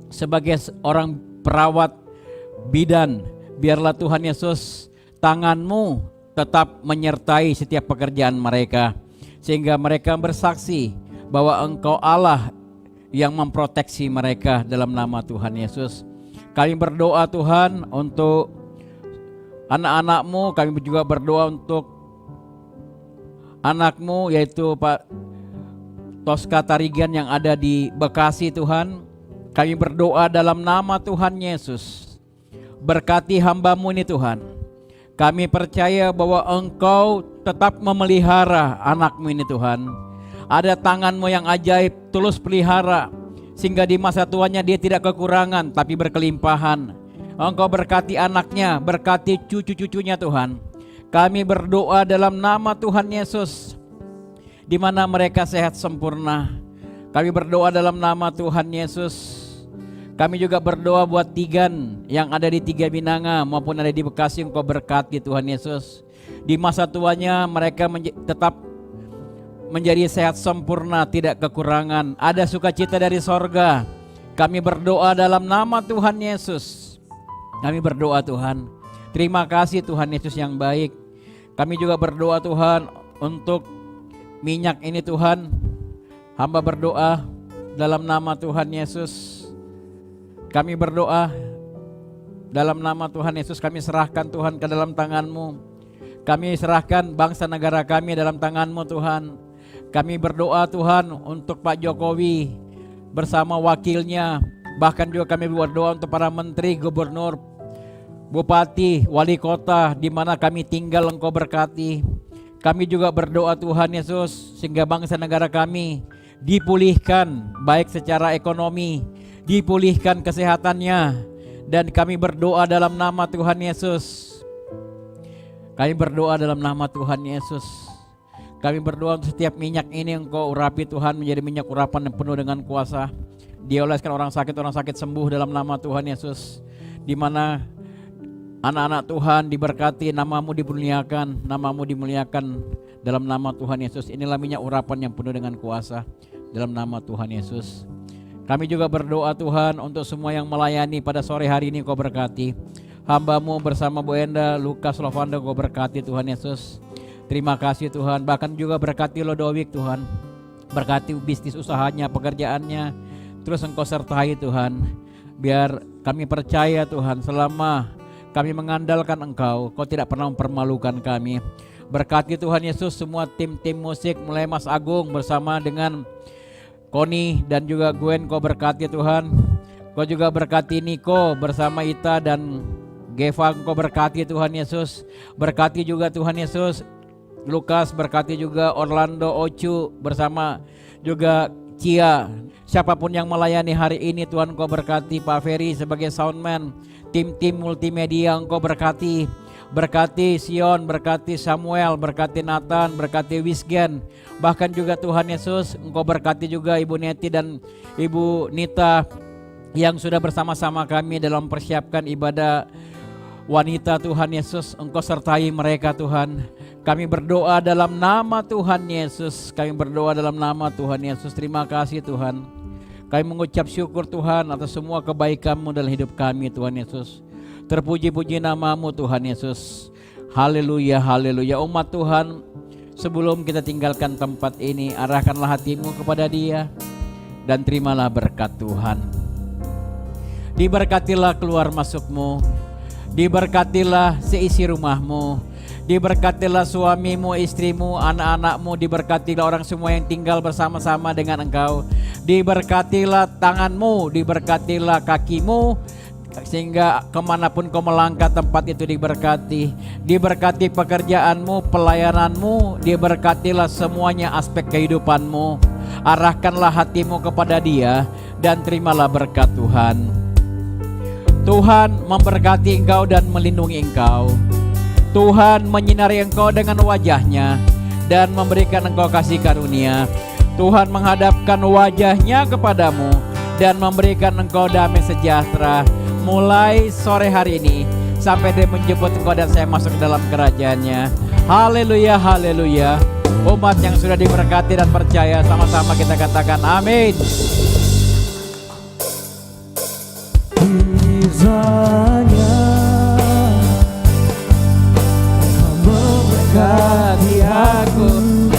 sebagai orang perawat bidan, biarlah Tuhan Yesus tangan-Mu tetap menyertai setiap pekerjaan mereka, sehingga mereka bersaksi bahwa Engkau Allah yang memproteksi mereka dalam nama Tuhan Yesus. Kami berdoa Tuhan untuk anak-anak-Mu, kami juga berdoa untuk anak-Mu yaitu Pak Toska Tarigan yang ada di Bekasi Tuhan. Kami berdoa dalam nama Tuhan Yesus. Berkati hamba-Mu ini Tuhan. Kami percaya bahwa Engkau tetap memelihara anak-Mu ini Tuhan. Ada tangan-Mu yang ajaib, tulus pelihara, sehingga di masa tuanya dia tidak kekurangan tapi berkelimpahan. Engkau berkati anaknya, berkati cucu-cucunya Tuhan. Kami berdoa dalam nama Tuhan Yesus, di mana mereka sehat sempurna. Kami berdoa dalam nama Tuhan Yesus. Kami juga berdoa buat Tigan yang ada di Tiga Binanga maupun ada di Bekasi. Engkau berkati Tuhan Yesus. Di masa tuanya mereka tetap menjadi sehat sempurna, tidak kekurangan. Ada sukacita dari sorga. Kami berdoa dalam nama Tuhan Yesus. Kami berdoa Tuhan, terima kasih Tuhan Yesus yang baik. Kami juga berdoa Tuhan untuk minyak ini Tuhan. Hamba berdoa dalam nama Tuhan Yesus. Kami berdoa dalam nama Tuhan Yesus. Kami serahkan Tuhan ke dalam tangan-Mu. Kami serahkan bangsa negara kami dalam tangan-Mu Tuhan. Kami berdoa Tuhan untuk Pak Jokowi bersama wakilnya. Bahkan juga kami berdoa untuk para menteri, gubernur, bupati, wali kota di mana kami tinggal. Engkau berkati. Kami juga berdoa Tuhan Yesus sehingga bangsa negara kami dipulihkan baik secara ekonomi, dipulihkan kesehatannya. Dan kami berdoa dalam nama Tuhan Yesus. Kami berdoa dalam nama Tuhan Yesus. Kami berdoa untuk setiap minyak ini Engkau urapi Tuhan menjadi minyak urapan yang penuh dengan kuasa. Dioleskan orang sakit sembuh dalam nama Tuhan Yesus. Di mana anak-anak Tuhan diberkati, nama-Mu dimuliakan, nama-Mu dimuliakan dalam nama Tuhan Yesus. Inilah minyak urapan yang penuh dengan kuasa dalam nama Tuhan Yesus. Kami juga berdoa Tuhan untuk semua yang melayani pada sore hari ini. Kau berkati hamba-Mu bersama Bu Enda, Lukas, Lovanda. Kau berkati Tuhan Yesus. Terima kasih Tuhan. Bahkan juga berkati Lodowik Tuhan. Berkati bisnis usahanya, pekerjaannya. Terus Engkau sertai Tuhan. Biar kami percaya Tuhan, selama kami mengandalkan Engkau, Kau tidak pernah mempermalukan kami. Berkati Tuhan Yesus semua tim-tim musik, mulai Mas Agung bersama dengan Koni dan juga Gwen. Kau berkati Tuhan. Kau juga berkati Niko bersama Ita dan Geva. Kau berkati Tuhan Yesus. Berkati juga Tuhan Yesus Lukas, berkati juga Orlando, Ocu bersama juga Cia. Siapapun yang melayani hari ini Tuhan, Kau berkati Pak Ferry sebagai soundman, tim-tim multimedia Engkau berkati. Berkati Sion, berkati Samuel, berkati Nathan, berkati Wisgen. Bahkan juga Tuhan Yesus Engkau berkati juga Ibu Neti dan Ibu Nita yang sudah bersama-sama kami dalam persiapkan ibadah wanita Tuhan Yesus, Engkau sertai mereka Tuhan. Kami berdoa dalam nama Tuhan Yesus. Kami berdoa dalam nama Tuhan Yesus. Terima kasih Tuhan. Kami mengucap syukur Tuhan atas semua kebaikan-Mu dalam hidup kami Tuhan Yesus. Terpuji-puji nama-Mu Tuhan Yesus. Haleluya, haleluya. Umat Tuhan, sebelum kita tinggalkan tempat ini, arahkanlah hatimu kepada Dia dan terimalah berkat Tuhan. Diberkatilah keluar masukmu, diberkatilah seisi rumahmu, diberkatilah suamimu, istrimu, anak-anakmu, diberkatilah orang semua yang tinggal bersama-sama dengan engkau, diberkatilah tanganmu, diberkatilah kakimu, sehingga kemanapun kau melangkah tempat itu diberkati. Diberkati pekerjaanmu, pelayananmu, diberkatilah semuanya aspek kehidupanmu. Arahkanlah hatimu kepada Dia dan terimalah berkat Tuhan. Tuhan memberkati engkau dan melindungi engkau. Tuhan menyinari engkau dengan wajah-Nya dan memberikan engkau kasih karunia. Tuhan menghadapkan wajah-Nya kepadamu dan memberikan engkau damai sejahtera mulai sore hari ini sampai Dia menjemput engkau dan saya masuk ke dalam kerajaan-Nya. Haleluya, haleluya. Umat yang sudah diberkati dan percaya, sama-sama kita katakan amin. Kiranya memberkati aku.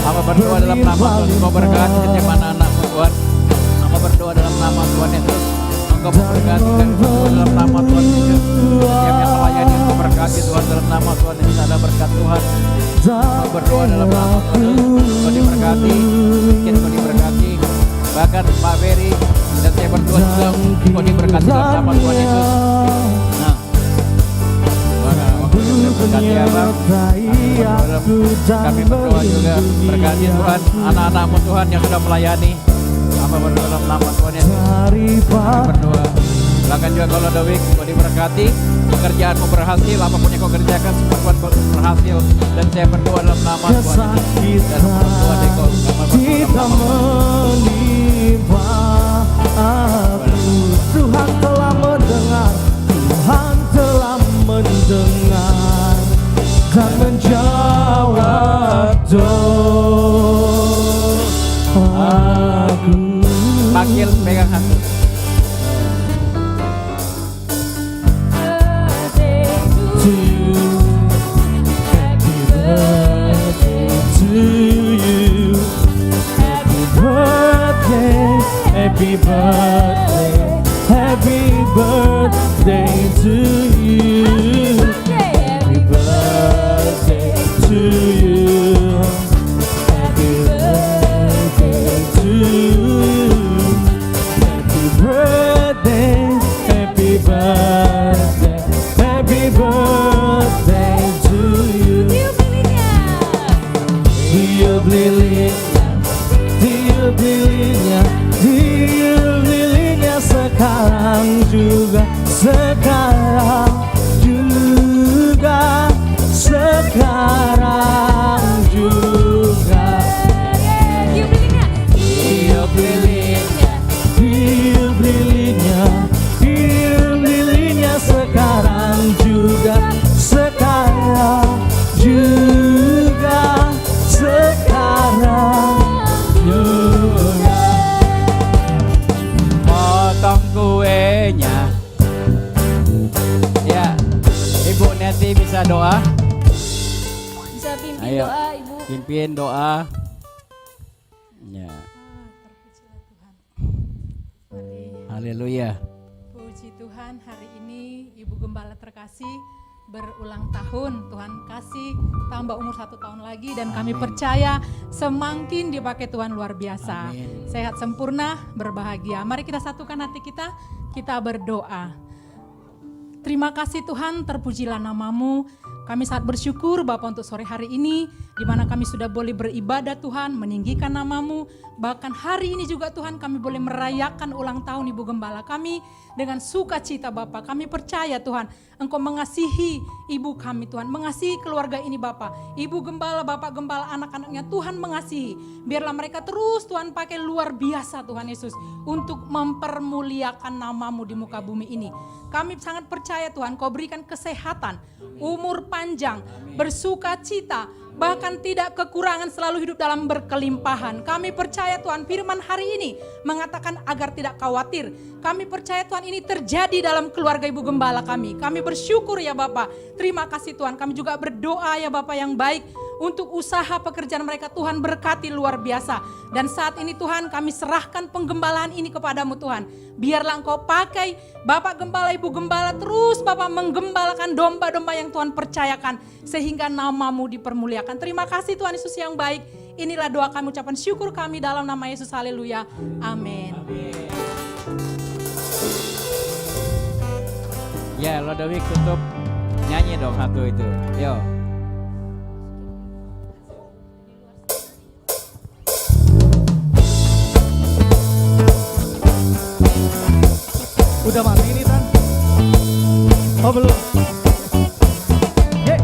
Hamba berdoa dalam nama Tuhan, Engkau berkati setiap anak-anak-Mu Tuhan. Hamba berdoa dalam nama Tuhan Yesus, Engkau memberkati dan berdoa dalam nama Tuhan Yesus. Setiap yang melayani Engkau berkati Tuhan, dalam nama Tuhan Yesus ada berkat Tuhan. Hamba berdoa dalam nama Tuhan Yesus, Engkau diberkati, mungkin Engkau diberkati. Bahkan Pak Ferry dan saya berdoa juga Engkau diberkati dalam nama Tuhan Yesus. Nah, waktu yang berkati Abang, kami berdoa juga berkati Tuhan anak-anak-Mu Tuhan yang sudah melayani. Hamba berdoa dalam nama Tuhan Yesus. Kami berdoa. Bahkan juga kalau Dawik Kau diberkati, pekerjaanmu berhasil, apapun yang Kau kerjakan semua Tuhan berhasil. Dan saya berdoa dalam nama Tuhan Yesus. Dan berdoa di Kau kita menimpa aku. Tuhan telah mendengar, Tuhan telah mendengar dan menjawab doa aku. Panggil pegang hati. To you, happy birthday to you, happy birthday, happy birthday, happy birthday to you, happy birthday to you, happy birthday to you, happy birthday, happy birthday, happy birthday to you. Tiup lilinnya, tiup lilinnya, tiup lilinnya sekarang juga, sekarang juga, sekarang juga. Tiup lilinnya, tiup lilinnya, tiup lilinnya sekarang juga, sekarang juga, sekarang juga. Potong kuenya. Ya, Ibu Neti bisa doa? Bisa pimpin Ayo. doa Ibu. Pimpin doa. Ya. Haleluya. Puji Tuhan, hari ini Ibu Gembala terkasih berulang tahun. Tuhan kasih tambah umur 1 tahun lagi dan kami percaya semakin dipakai Tuhan luar biasa. Amin. Sehat sempurna, berbahagia. Mari kita satukan hati kita berdoa. Terima kasih Tuhan, terpujilah nama-Mu. Kami sangat bersyukur Bapa untuk sore hari ini di mana kami sudah boleh beribadah Tuhan, meninggikan nama-Mu. Bahkan hari ini juga Tuhan kami boleh merayakan ulang tahun Ibu Gembala kami dengan sukacita Bapa. Kami percaya Tuhan Engkau mengasihi ibu kami Tuhan, mengasihi keluarga ini Bapa. Ibu Gembala, Bapak Gembala, anak-anaknya Tuhan mengasihi. Biarlah mereka terus Tuhan pakai luar biasa Tuhan Yesus untuk mempermuliakan nama-Mu di muka bumi ini. Kami sangat percaya Tuhan Kau berikan kesehatan, umur panjang, bersuka cita, bahkan tidak kekurangan, selalu hidup dalam berkelimpahan. Kami percaya Tuhan firman hari ini mengatakan agar tidak khawatir. Kami percaya Tuhan ini terjadi dalam keluarga Ibu Gembala kami. Kami bersyukur ya Bapak. Terima kasih Tuhan. Kami juga berdoa ya Bapak yang baik untuk usaha pekerjaan mereka. Tuhan berkati luar biasa. Dan saat ini Tuhan kami serahkan penggembalaan ini kepadamu Tuhan. Biarlah Engkau pakai Bapak Gembala, Ibu Gembala terus Bapak menggembalakan domba-domba yang Tuhan percayakan. Sehingga nama-Mu dipermuliakan. Terima kasih Tuhan Yesus yang baik. Inilah doa kami, ucapan syukur kami dalam nama Yesus. Haleluya. Amin. Ya, Lodowik tutup nyanyi dong satu itu. Yo. Udah mati ini Tan? Oh belum? Yeah.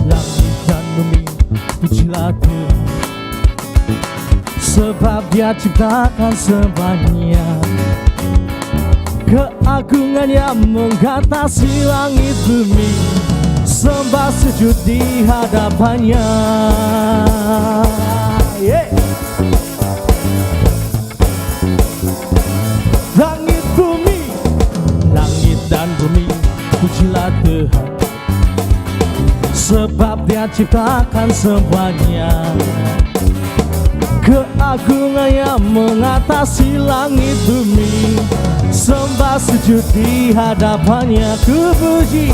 Langit dan bumi, pujilah Tuhan, sebab Dia ciptakan semuanya. Keagungannya mengatasi langit bumi, sembah sujud di hadapannya. Yeah. Langit dan bumi, pujilah Tuhan, sebab Dia ciptakan semuanya. Keagungannya mengatasi langit bumi, sembah sujud di hadapannya. Ku puji,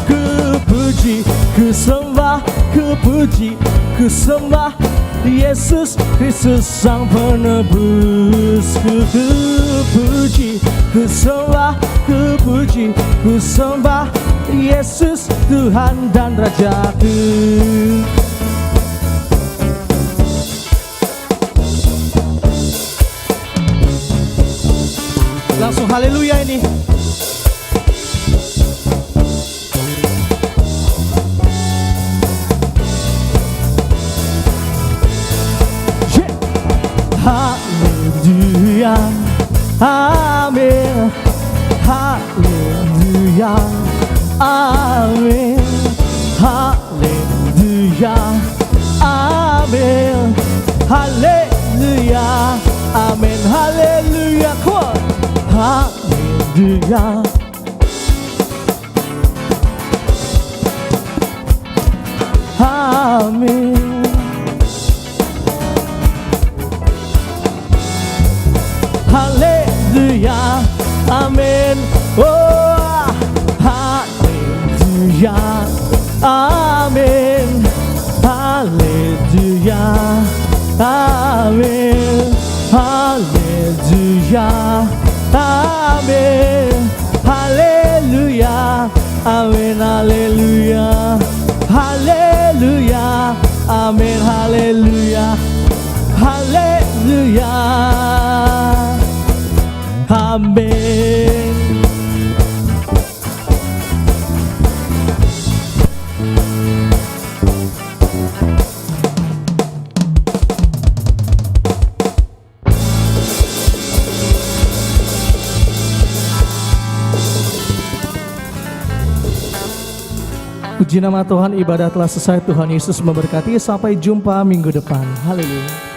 ku puji, ku sembah, ku puji, ku sembah Yesus Kristus Sang Penebus. Ku puji, ku sembah, ku puji, ku sembah Yesus Tuhan dan Rajaku. Langsung haleluya ini. Haleluya, amin. Haleluya, amin. Haleluya, amin. Haleluya, amin. Haleluya, kuat. Haleluya, amin. Haleluya, amin. Oh, haleluya, amin. Haleluya, amin. Haleluya, amin. Haleluya, amin. Haleluya, haleluya, amin. Haleluya, haleluya, amin. Puji nama Tuhan, ibadah telah selesai. Tuhan Yesus memberkati. Sampai jumpa minggu depan. Haleluya.